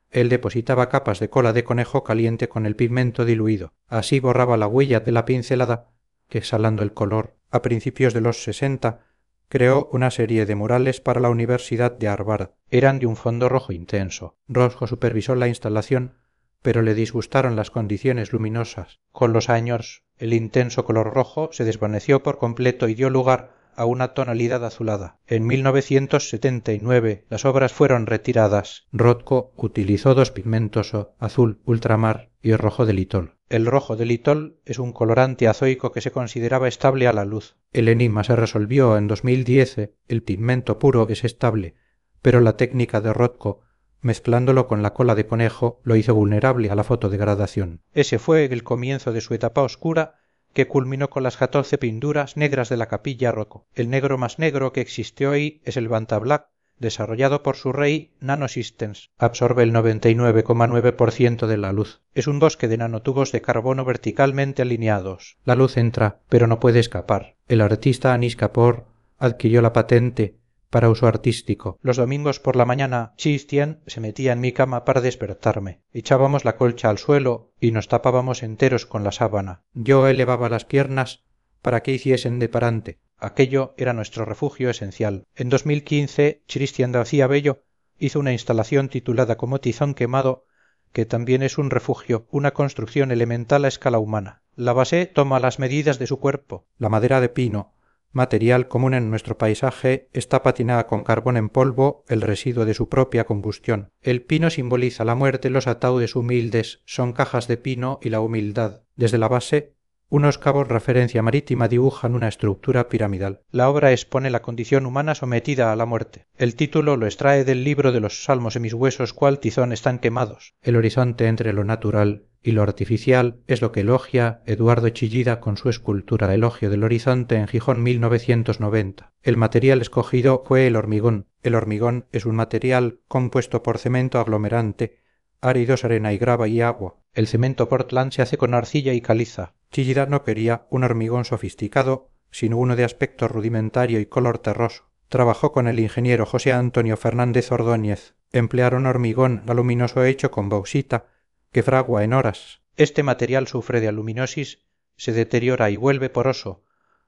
él depositaba capas de cola de conejo caliente con el pigmento diluido. Así borraba la huella de la pincelada que, exhalando el color, a principios de los 60, creó una serie de murales para la Universidad de Harvard. Eran de un fondo rojo intenso. Rothko supervisó la instalación, pero le disgustaron las condiciones luminosas. Con los años, el intenso color rojo se desvaneció por completo y dio lugar a una tonalidad azulada. En 1979 las obras fueron retiradas. Rothko utilizó 2 pigmentos, azul ultramar y rojo de litol. El rojo de litol es un colorante azoico que se consideraba estable a la luz. El enigma se resolvió en 2010. El pigmento puro es estable, pero la técnica de Rothko, mezclándolo con la cola de conejo, lo hizo vulnerable a la fotodegradación. Ese fue el comienzo de su etapa oscura, que culminó con las 14 pinturas negras de la capilla Rothko. El negro más negro que existe hoy es el Banta Black, desarrollado por su rey Nanosystems. Absorbe el 99,9% de la luz. Es un bosque de nanotubos de carbono verticalmente alineados. La luz entra, pero no puede escapar. El artista Anish Kapoor adquirió la patente para uso artístico. Los domingos por la mañana, Chistian se metía en mi cama para despertarme. Echábamos la colcha al suelo y nos tapábamos enteros con la sábana. Yo elevaba las piernas para que hiciesen de parante. Aquello era nuestro refugio esencial. En 2015, Cristian García Bello hizo una instalación titulada como Tizón quemado, que también es un refugio, una construcción elemental a escala humana. Lavassé toma las medidas de su cuerpo. La madera de pino, material común en nuestro paisaje, está patinada con carbón en polvo, el residuo de su propia combustión. El pino simboliza la muerte, los ataúdes humildes son cajas de pino y la humildad. Desde la base, unos cabos referencia marítima dibujan una estructura piramidal. La obra expone la condición humana sometida a la muerte. El título lo extrae del libro de los Salmos: en mis huesos cual tizón están quemados. El horizonte entre lo natural y lo artificial es lo que elogia Eduardo Chillida con su escultura Elogio del Horizonte en Gijón 1990. El material escogido fue el hormigón. El hormigón es un material compuesto por cemento aglomerante, áridos, arena y grava y agua. El cemento Portland se hace con arcilla y caliza. Chillida no quería un hormigón sofisticado, sino uno de aspecto rudimentario y color terroso. Trabajó con el ingeniero José Antonio Fernández Ordóñez. Emplearon hormigón aluminoso hecho con bauxita, que fragua en horas. Este material sufre de aluminosis, se deteriora y vuelve poroso,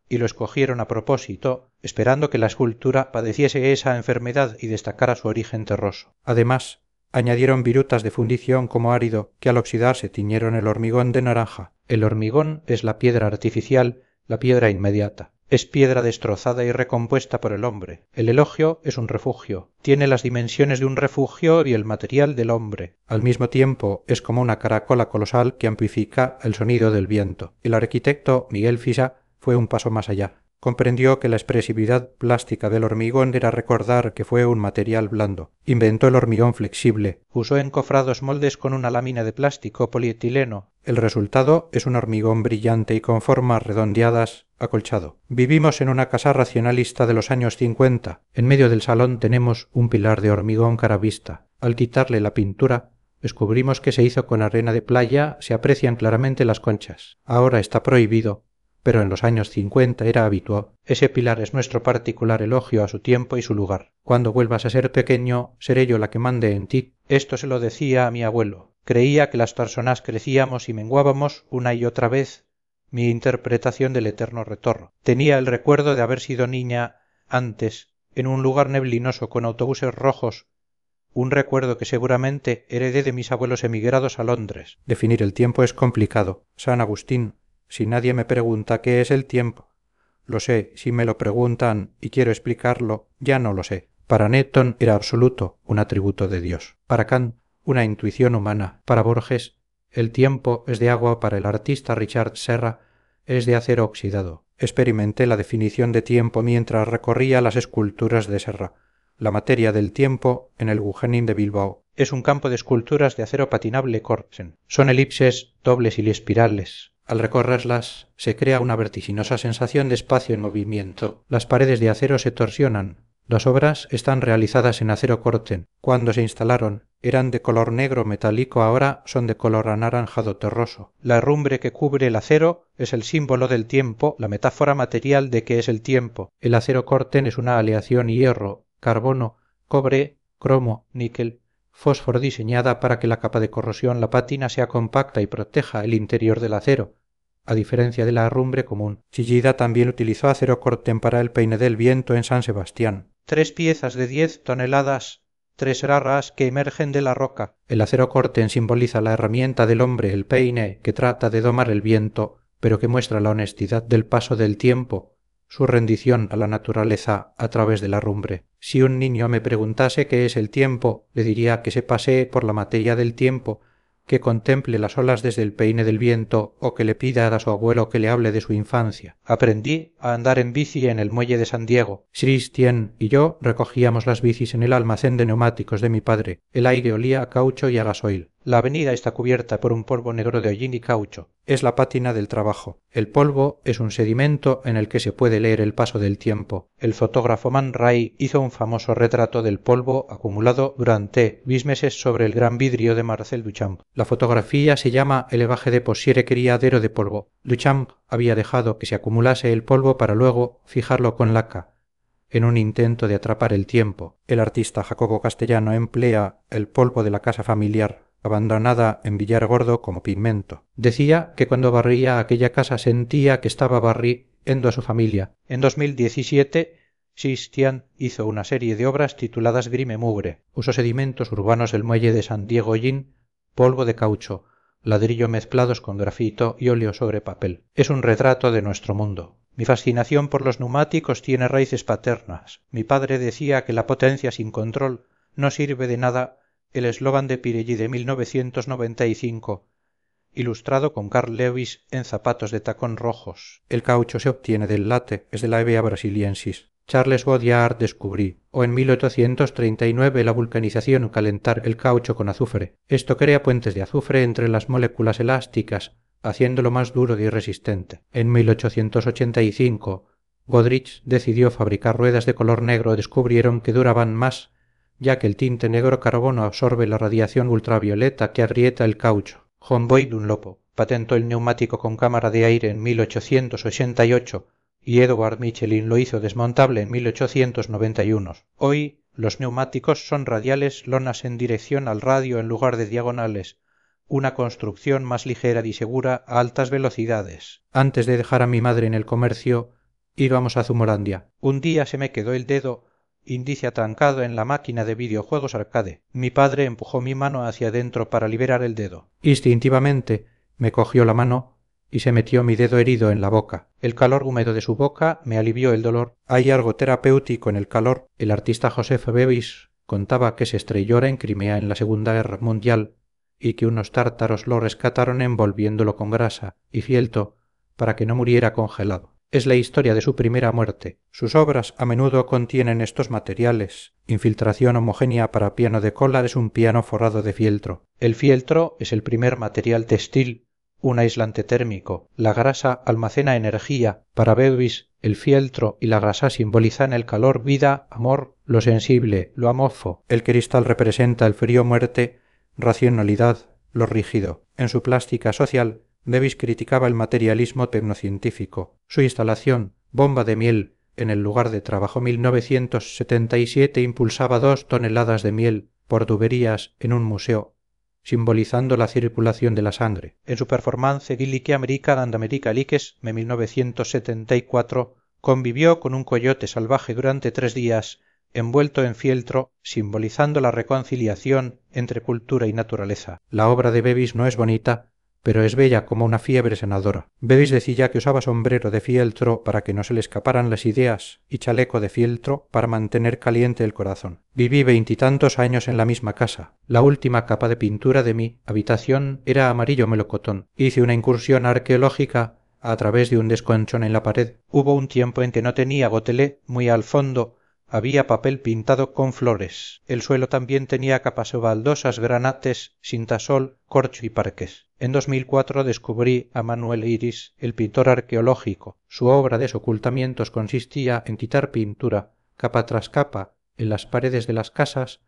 y lo escogieron a propósito, esperando que la escultura padeciese esa enfermedad y destacara su origen terroso. Además, añadieron virutas de fundición como árido, que al oxidarse tiñeron el hormigón de naranja. El hormigón es la piedra artificial, la piedra inmediata. Es piedra destrozada y recompuesta por el hombre. El elogio es un refugio. Tiene las dimensiones de un refugio y el material del hombre. Al mismo tiempo es como una caracola colosal que amplifica el sonido del viento. El arquitecto Miguel Fisa fue un paso más allá. Comprendió que la expresividad plástica del hormigón era recordar que fue un material blando. Inventó el hormigón flexible. Usó encofrados moldes con una lámina de plástico polietileno. El resultado es un hormigón brillante y con formas redondeadas, acolchado. Vivimos en una casa racionalista de los años 50. En medio del salón tenemos un pilar de hormigón caravista. Al quitarle la pintura, descubrimos que se hizo con arena de playa, se aprecian claramente las conchas. Ahora está prohibido, pero en los años 50 era habitual. Ese pilar es nuestro particular elogio a su tiempo y su lugar. Cuando vuelvas a ser pequeño, seré yo la que mande en ti. Esto se lo decía a mi abuelo. Creía que las personas crecíamos y menguábamos una y otra vez. Mi interpretación del eterno retorno. Tenía el recuerdo de haber sido niña antes, en un lugar neblinoso con autobuses rojos, un recuerdo que seguramente heredé de mis abuelos emigrados a Londres. Definir el tiempo es complicado. San Agustín: si nadie me pregunta qué es el tiempo, lo sé. Si me lo preguntan y quiero explicarlo, ya no lo sé. Para Newton era absoluto, un atributo de Dios. Para Kant, una intuición humana. Para Borges, el tiempo es de agua. Para el artista Richard Serra, es de acero oxidado. Experimenté la definición de tiempo mientras recorría las esculturas de Serra. La materia del tiempo en el Guggenheim de Bilbao. Es un campo de esculturas de acero patinable Corsen. Son elipses dobles y espirales. Al recorrerlas se crea una vertiginosa sensación de espacio en movimiento. Las paredes de acero se torsionan. Las obras están realizadas en acero Corten. Cuando se instalaron eran de color negro metálico, ahora son de color anaranjado terroso. La herrumbre que cubre el acero es el símbolo del tiempo, la metáfora material de que es el tiempo. El acero Corten es una aleación hierro, carbono, cobre, cromo, níquel, fósforo diseñada para que la capa de corrosión, la pátina, sea compacta y proteja el interior del acero, a diferencia de la herrumbre común. Chillida también utilizó acero Corten para el peine del viento en San Sebastián. 3 piezas de 10 toneladas, 3 garras que emergen de la roca. El acero Corten simboliza la herramienta del hombre, el peine, que trata de domar el viento, pero que muestra la honestidad del paso del tiempo, su rendición a la naturaleza a través de la herrumbre. Si un niño me preguntase qué es el tiempo, le diría que se pasee por la materia del tiempo, que contemple las olas desde el peine del viento o que le pida a su abuelo que le hable de su infancia. Aprendí a andar en bici en el muelle de San Diego. Christian y yo recogíamos las bicis en el almacén de neumáticos de mi padre. El aire olía a caucho y a gasoil. La avenida está cubierta por un polvo negro de hollín y caucho. Es la pátina del trabajo. El polvo es un sedimento en el que se puede leer el paso del tiempo. El fotógrafo Man Ray hizo un famoso retrato del polvo acumulado durante 20 meses sobre el gran vidrio de Marcel Duchamp. La fotografía se llama Elevaje de Posiere Criadero de Polvo. Duchamp había dejado que se acumulase el polvo para luego fijarlo con laca, en un intento de atrapar el tiempo. El artista Jacobo Castellano emplea el polvo de la casa familiar, abandonada en Villargordo, como pigmento. Decía que cuando barría aquella casa sentía que estaba endo a su familia. En 2017, Sistian hizo una serie de obras tituladas Grime Mugre. Usó sedimentos urbanos del muelle de San Diego Yin, polvo de caucho, ladrillo mezclados con grafito y óleo sobre papel. Es un retrato de nuestro mundo. Mi fascinación por los neumáticos tiene raíces paternas. Mi padre decía que la potencia sin control no sirve de nada. El eslogan de Pirelli de 1995, ilustrado con Carl Lewis en zapatos de tacón rojos. El caucho se obtiene del late, es de la Hevea brasiliensis. Charles Baudillard descubrí, o en 1839 la vulcanización o calentar el caucho con azufre. Esto crea puentes de azufre entre las moléculas elásticas, haciéndolo más duro y resistente. En 1885, Goodrich decidió fabricar ruedas de color negro. Descubrieron que duraban más, ya que el tinte negro carbono absorbe la radiación ultravioleta que agrieta el caucho. John Boyd Dunlop patentó el neumático con cámara de aire en 1888 y Edward Michelin lo hizo desmontable en 1891. Hoy los neumáticos son radiales, lonas en dirección al radio en lugar de diagonales, una construcción más ligera y segura a altas velocidades. Antes de dejar a mi madre en el comercio, íbamos a Zumolandia. Un día se me quedó el dedo índice atrancado en la máquina de videojuegos arcade. Mi padre empujó mi mano hacia adentro para liberar el dedo. Instintivamente me cogió la mano y se metió mi dedo herido en la boca. El calor húmedo de su boca me alivió el dolor. Hay algo terapéutico en el calor. El artista Joseph Beuys contaba que se estrelló en Crimea en la Segunda Guerra Mundial y que unos tártaros lo rescataron envolviéndolo con grasa y fieltro para que no muriera congelado. Es la historia de su primera muerte. Sus obras a menudo contienen estos materiales. Infiltración homogénea para piano de cola es un piano forrado de fieltro. El fieltro es el primer material textil, un aislante térmico. La grasa almacena energía. Para Beuys, el fieltro y la grasa simbolizan el calor, vida, amor, lo sensible, lo amorfo. El cristal representa el frío-muerte, racionalidad, lo rígido. En su plástica social, Beuys criticaba el materialismo tecnocientífico. Su instalación, Bomba de Miel, en el lugar de trabajo 1977 impulsaba 2 toneladas de miel por tuberías en un museo, simbolizando la circulación de la sangre. En su performance Gillique America and America Likes de 1974 convivió con un coyote salvaje durante 3 días, envuelto en fieltro, simbolizando la reconciliación entre cultura y naturaleza. La obra de Beuys no es bonita, pero es bella como una fiebre sanadora. Beuys decía que usaba sombrero de fieltro para que no se le escaparan las ideas y chaleco de fieltro para mantener caliente el corazón. Viví 20 y tantos años en la misma casa. La última capa de pintura de mi habitación era amarillo melocotón. Hice una incursión arqueológica a través de un desconchón en la pared. Hubo un tiempo en que no tenía gotelé, muy al fondo había papel pintado con flores. El suelo también tenía capas baldosas, granates, cintasol, corcho y parqués. En 2004 descubrí a Manuel Iris, el pintor arqueológico. Su obra de ocultamientos consistía en quitar pintura, capa tras capa, en las paredes de las casas,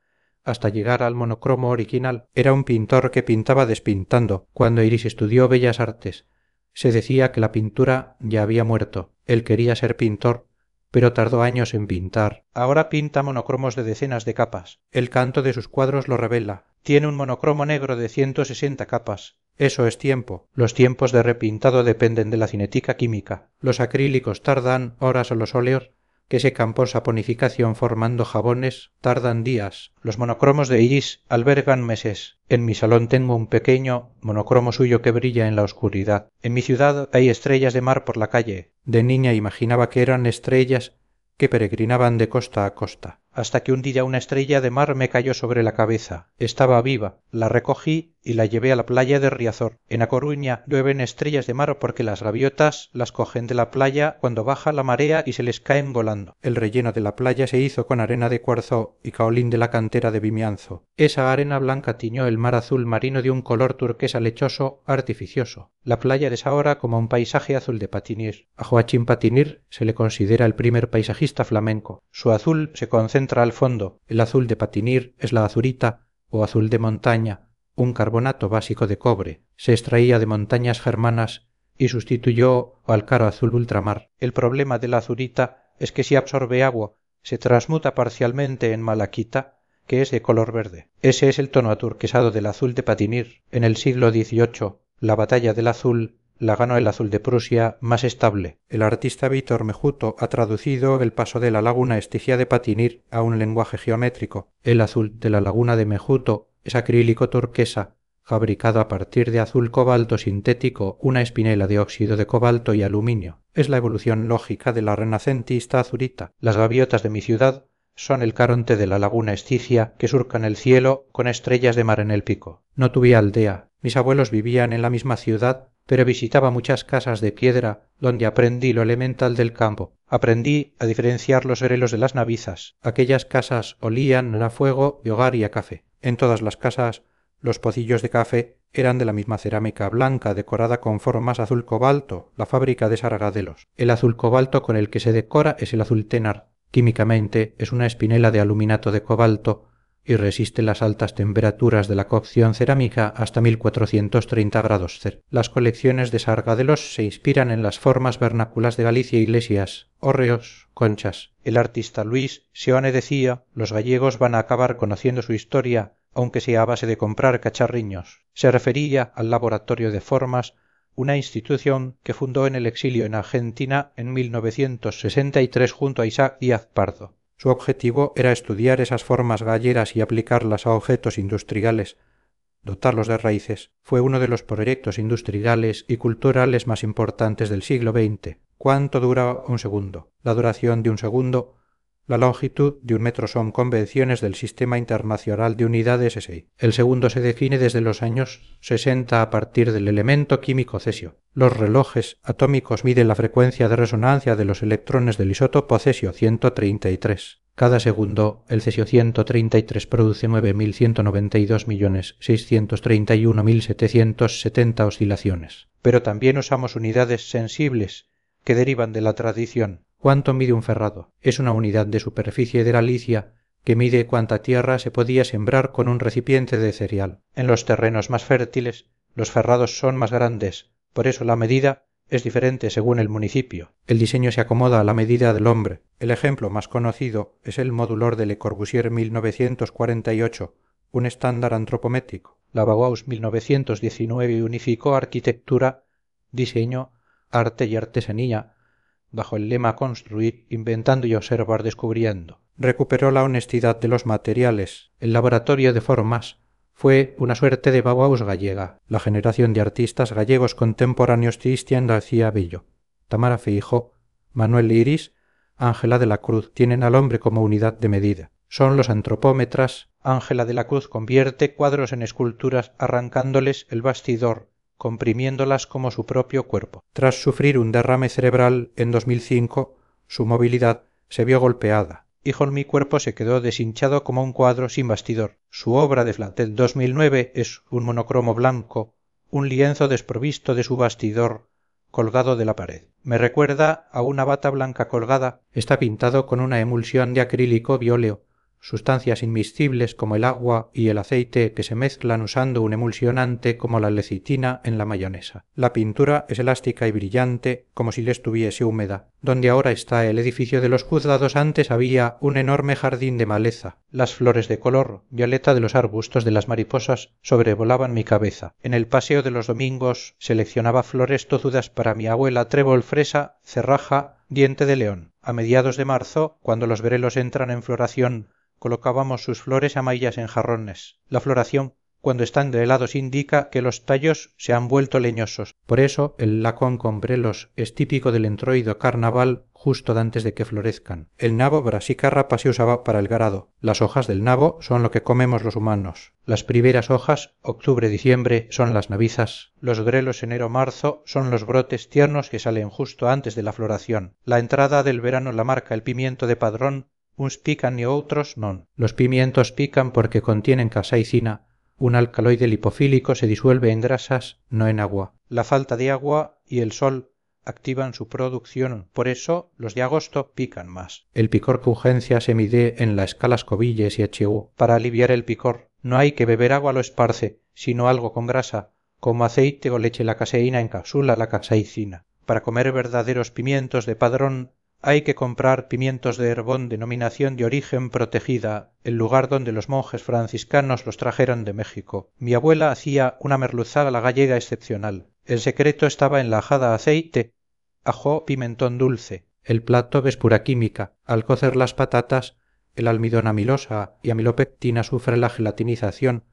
hasta llegar al monocromo original. Era un pintor que pintaba despintando. Cuando Iris estudió Bellas Artes, se decía que la pintura ya había muerto. Él quería ser pintor, pero tardó años en pintar. Ahora pinta monocromos de decenas de capas. El canto de sus cuadros lo revela. Tiene un monocromo negro de 160 capas. Eso es tiempo. Los tiempos de repintado dependen de la cinética química. Los acrílicos tardan horas o los óleos, que secan por saponificación formando jabones, tardan días. Los monocromos de Iris albergan meses. En mi salón tengo un pequeño monocromo suyo que brilla en la oscuridad. En mi ciudad hay estrellas de mar por la calle. De niña imaginaba que eran estrellas que peregrinaban de costa a costa, hasta que un día una estrella de mar me cayó sobre la cabeza. Estaba viva, la recogí y la llevé a la playa de Riazor. En A Coruña llueven estrellas de mar porque las gaviotas las cogen de la playa cuando baja la marea y se les caen volando. El relleno de la playa se hizo con arena de cuarzo y caolín de la cantera de Vimianzo. Esa arena blanca tiñó el mar azul marino de un color turquesa lechoso, artificioso. La playa desahora como un paisaje azul de Patinir. A Joachim Patinir se le considera el primer paisajista flamenco. Su azul se concentra al fondo. El azul de Patinir es la azurita o azul de montaña, un carbonato básico de cobre. Se extraía de montañas germanas y sustituyó al claro azul ultramar. El problema de la azurita es que si absorbe agua, se transmuta parcialmente en malaquita, que es de color verde. Ese es el tono aturquesado del azul de Patinir. En el siglo XVIII, la batalla del azul la ganó el azul de Prusia, más estable. El artista Vítor Mejuto ha traducido el paso de la laguna Estigia de Patinir a un lenguaje geométrico. El azul de la laguna de Mejuto es acrílico turquesa, fabricado a partir de azul cobalto sintético, una espinela de óxido de cobalto y aluminio. Es la evolución lógica de la renacentista azurita. Las gaviotas de mi ciudad son el caronte de la laguna Estigia que surcan el cielo con estrellas de mar en el pico. No tuve aldea. Mis abuelos vivían en la misma ciudad, pero visitaba muchas casas de piedra donde aprendí lo elemental del campo. Aprendí a diferenciar los grelos de las navizas. Aquellas casas olían a fuego de hogar y a café. En todas las casas los pocillos de café eran de la misma cerámica blanca decorada con formas azul cobalto, la fábrica de Sargadelos. El azul cobalto con el que se decora es el azul tenar. Químicamente es una espinela de aluminato de cobalto y resiste las altas temperaturas de la cocción cerámica hasta 1430 grados C. Las colecciones de Sargadelos se inspiran en las formas vernáculas de Galicia, iglesias, hórreos, conchas. El artista Luis Seoane decía: los gallegos van a acabar conociendo su historia, aunque sea a base de comprar cacharriños. Se refería al Laboratorio de Formas, una institución que fundó en el exilio en Argentina en 1963 junto a Isaac Díaz Pardo. Su objetivo era estudiar esas formas galleras y aplicarlas a objetos industriales, dotarlos de raíces. Fue uno de los proyectos industriales y culturales más importantes del siglo XX. ¿Cuánto dura un segundo? La duración de un segundo. La longitud de un metro son convenciones del Sistema Internacional de Unidades SI. El segundo se define desde los años 60 a partir del elemento químico cesio. Los relojes atómicos miden la frecuencia de resonancia de los electrones del isótopo cesio 133. Cada segundo, el cesio 133 produce 9.192.631.770 oscilaciones. Pero también usamos unidades sensibles que derivan de la tradición. ¿Cuánto mide un ferrado? Es una unidad de superficie de la licia que mide cuánta tierra se podía sembrar con un recipiente de cereal. En los terrenos más fértiles, los ferrados son más grandes, por eso la medida es diferente según el municipio. El diseño se acomoda a la medida del hombre. El ejemplo más conocido es el modulor de Le Corbusier 1948, un estándar antropométrico. La Bauhaus 1919 unificó arquitectura, diseño, arte y artesanía, bajo el lema construir, inventando y observar descubriendo. Recuperó la honestidad de los materiales. El laboratorio de formas fue una suerte de Bauhaus gallega. La generación de artistas gallegos contemporáneos Cristian García Bello, Tamara Feijó, Manuel Iris, Ángela de la Cruz tienen al hombre como unidad de medida. Son los antropómetras. Ángela de la Cruz convierte cuadros en esculturas arrancándoles el bastidor, comprimiéndolas como su propio cuerpo. Tras sufrir un derrame cerebral en 2005, su movilidad se vio golpeada. Hijo, mi cuerpo se quedó deshinchado como un cuadro sin bastidor. Su obra de del 2009 es un monocromo blanco, un lienzo desprovisto de su bastidor, colgado de la pared. Me recuerda a una bata blanca colgada. Está pintado con una emulsión de acrílico vióleo, sustancias inmiscibles como el agua y el aceite que se mezclan usando un emulsionante como la lecitina en la mayonesa. La pintura es elástica y brillante como si le estuviese húmeda. Donde ahora está el edificio de los juzgados antes había un enorme jardín de maleza. Las flores de color violeta de los arbustos de las mariposas sobrevolaban mi cabeza. En el paseo de los domingos seleccionaba flores tozudas para mi abuela: trébol, fresa, cerraja, diente de león. A mediados de marzo, cuando los brelos entran en floración, colocábamos sus flores amarillas en jarrones. La floración, cuando están de helados, indica que los tallos se han vuelto leñosos. Por eso el lacón con brelos es típico del entroido carnaval justo antes de que florezcan. El nabo brasícarrapa se usaba para el garado. Las hojas del nabo son lo que comemos los humanos. Las primeras hojas, octubre-diciembre, son las navizas. Los grelos enero-marzo son los brotes tiernos que salen justo antes de la floración. La entrada del verano la marca el pimiento de padrón. Uns pican y outros non. Los pimientos pican porque contienen capsaicina. Un alcaloide lipofílico se disuelve en grasas, no en agua. La falta de agua y el sol activan su producción, por eso los de agosto pican más. El picor que urgencia se mide en la escala Scoville y HU. Para aliviar el picor no hay que beber agua lo esparce, sino algo con grasa, como aceite o leche. La caseína encapsula la capsaicina. Para comer verdaderos pimientos de padrón hay que comprar pimientos de Herbón, denominación de origen protegida, el lugar donde los monjes franciscanos los trajeron de México. Mi abuela hacía una merluzada a la gallega excepcional. El secreto estaba en la ajada aceite, ajo, pimentón dulce. El plato es pura química. Al cocer las patatas, el almidón amilosa y amilopectina sufre la gelatinización,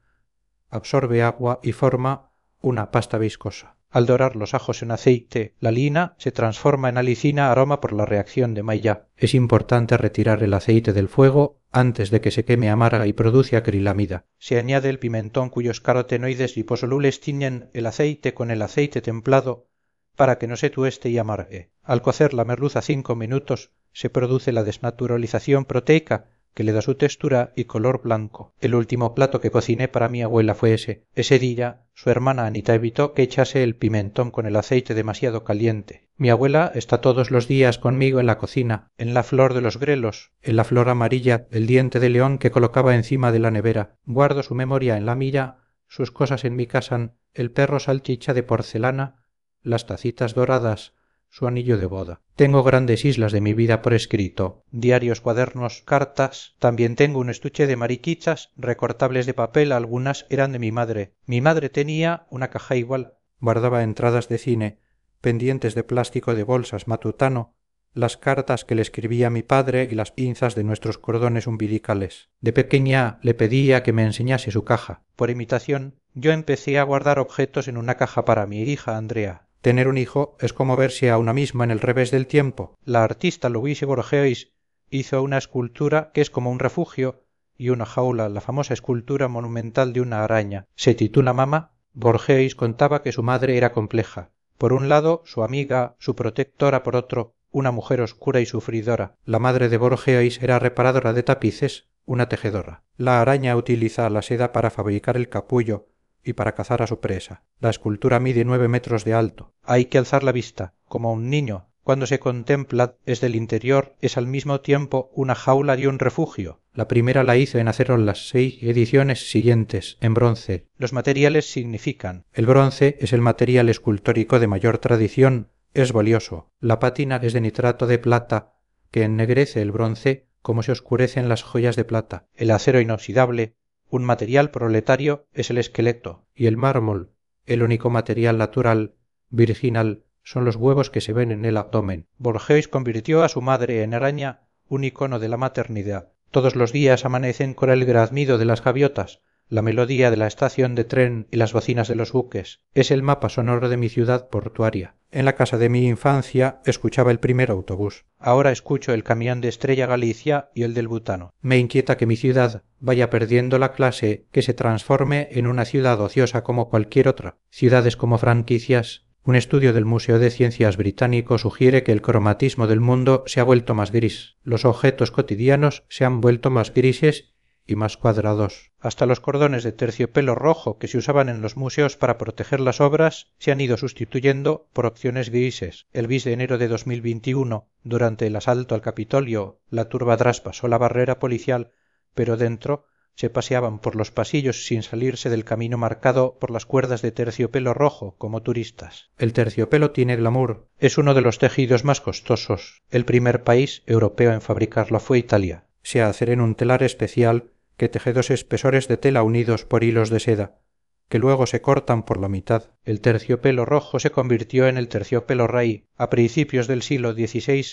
absorbe agua y forma una pasta viscosa. Al dorar los ajos en aceite, la lina se transforma en alicina aroma por la reacción de Maillard. Es importante retirar el aceite del fuego antes de que se queme amarga y produce acrilamida. Se añade el pimentón cuyos carotenoides liposolubles tiñen el aceite con el aceite templado para que no se tueste y amargue. Al cocer la merluza 5 minutos se produce la desnaturalización proteica que le da su textura y color blanco. El último plato que cociné para mi abuela fue ese. Ese día su hermana Anita evitó que echase el pimentón con el aceite demasiado caliente. Mi abuela está todos los días conmigo en la cocina, en la flor de los grelos, en la flor amarilla, el diente de león que colocaba encima de la nevera. Guardo su memoria en la mía, sus cosas en mi casa, el perro salchicha de porcelana, las tacitas doradas, su anillo de boda. Tengo grandes islas de mi vida por escrito, diarios, cuadernos, cartas. También tengo un estuche de mariquitas, recortables de papel, algunas eran de mi madre. Mi madre tenía una caja igual. Guardaba entradas de cine, pendientes de plástico de bolsas matutano, las cartas que le escribía mi padre y las pinzas de nuestros cordones umbilicales. De pequeña le pedía que me enseñase su caja. Por imitación, yo empecé a guardar objetos en una caja para mi hija Andrea. Tener un hijo es como verse a una misma en el revés del tiempo. La artista Louise Bourgeois hizo una escultura que es como un refugio y una jaula, la famosa escultura monumental de una araña. Se titula Mama. Bourgeois contaba que su madre era compleja. Por un lado, su amiga, su protectora; por otro, una mujer oscura y sufridora. La madre de Bourgeois era reparadora de tapices, una tejedora. La araña utiliza la seda para fabricar el capullo y para cazar a su presa. La escultura mide 9 metros de alto. Hay que alzar la vista, como un niño. Cuando se contempla desde el interior es al mismo tiempo una jaula y un refugio. La primera la hizo en acero las 6 ediciones siguientes, en bronce. Los materiales significan. El bronce es el material escultórico de mayor tradición, es valioso. La pátina es de nitrato de plata, que ennegrece el bronce como se oscurecen las joyas de plata. El acero inoxidable, un material proletario, es el esqueleto. Y el mármol, el único material natural, virginal, son los huevos que se ven en el abdomen. Bourgeois convirtió a su madre en araña, un icono de la maternidad. Todos los días amanecen con el graznido de las gaviotas, la melodía de la estación de tren y las bocinas de los buques. Es el mapa sonoro de mi ciudad portuaria. En la casa de mi infancia escuchaba el primer autobús. Ahora escucho el camión de Estrella Galicia y el del butano. Me inquieta que mi ciudad vaya perdiendo la clase, que se transforme en una ciudad ociosa como cualquier otra. Ciudades como franquicias. Un estudio del Museo de Ciencias británico sugiere que el cromatismo del mundo se ha vuelto más gris. Los objetos cotidianos se han vuelto más grises y más cuadrados. Hasta los cordones de terciopelo rojo que se usaban en los museos para proteger las obras se han ido sustituyendo por opciones grises. El bis de enero de 2021, durante el asalto al Capitolio, la turba traspasó la barrera policial, pero dentro se paseaban por los pasillos sin salirse del camino marcado por las cuerdas de terciopelo rojo, como turistas. El terciopelo tiene glamour. Es uno de los tejidos más costosos. El primer país europeo en fabricarlo fue Italia. Se hace en un telar especial que teje 2 espesores de tela unidos por hilos de seda, que luego se cortan por la mitad. El terciopelo rojo se convirtió en el terciopelo rey. A principios del siglo XVI,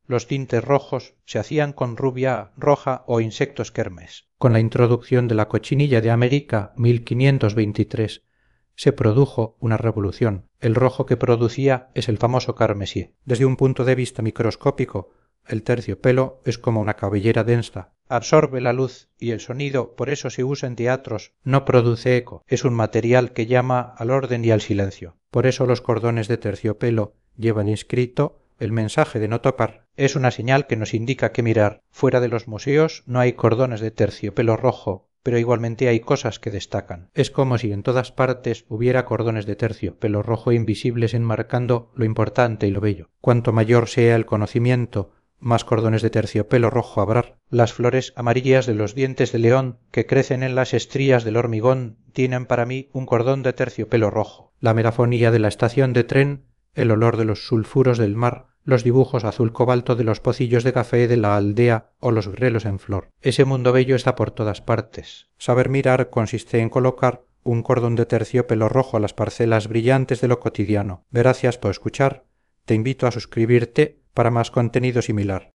los tintes rojos se hacían con rubia roja o insectos kermes. Con la introducción de la cochinilla de América, 1523, se produjo una revolución. El rojo que producía es el famoso carmesí. Desde un punto de vista microscópico, el terciopelo es como una cabellera densa. Absorbe la luz y el sonido, por eso se usa en teatros. No produce eco. Es un material que llama al orden y al silencio. Por eso los cordones de terciopelo llevan inscrito el mensaje de no tocar. Es una señal que nos indica qué mirar. Fuera de los museos no hay cordones de terciopelo rojo, pero igualmente hay cosas que destacan. Es como si en todas partes hubiera cordones de terciopelo rojo invisibles enmarcando lo importante y lo bello. Cuanto mayor sea el conocimiento, más cordones de terciopelo rojo habrá. Las flores amarillas de los dientes de león que crecen en las estrías del hormigón tienen para mí un cordón de terciopelo rojo. La melafonía de la estación de tren, el olor de los sulfuros del mar, los dibujos azul cobalto de los pocillos de café de la aldea o los grelos en flor. Ese mundo bello está por todas partes. Saber mirar consiste en colocar un cordón de terciopelo rojo a las parcelas brillantes de lo cotidiano. Gracias por escuchar. Te invito a suscribirte para más contenido similar.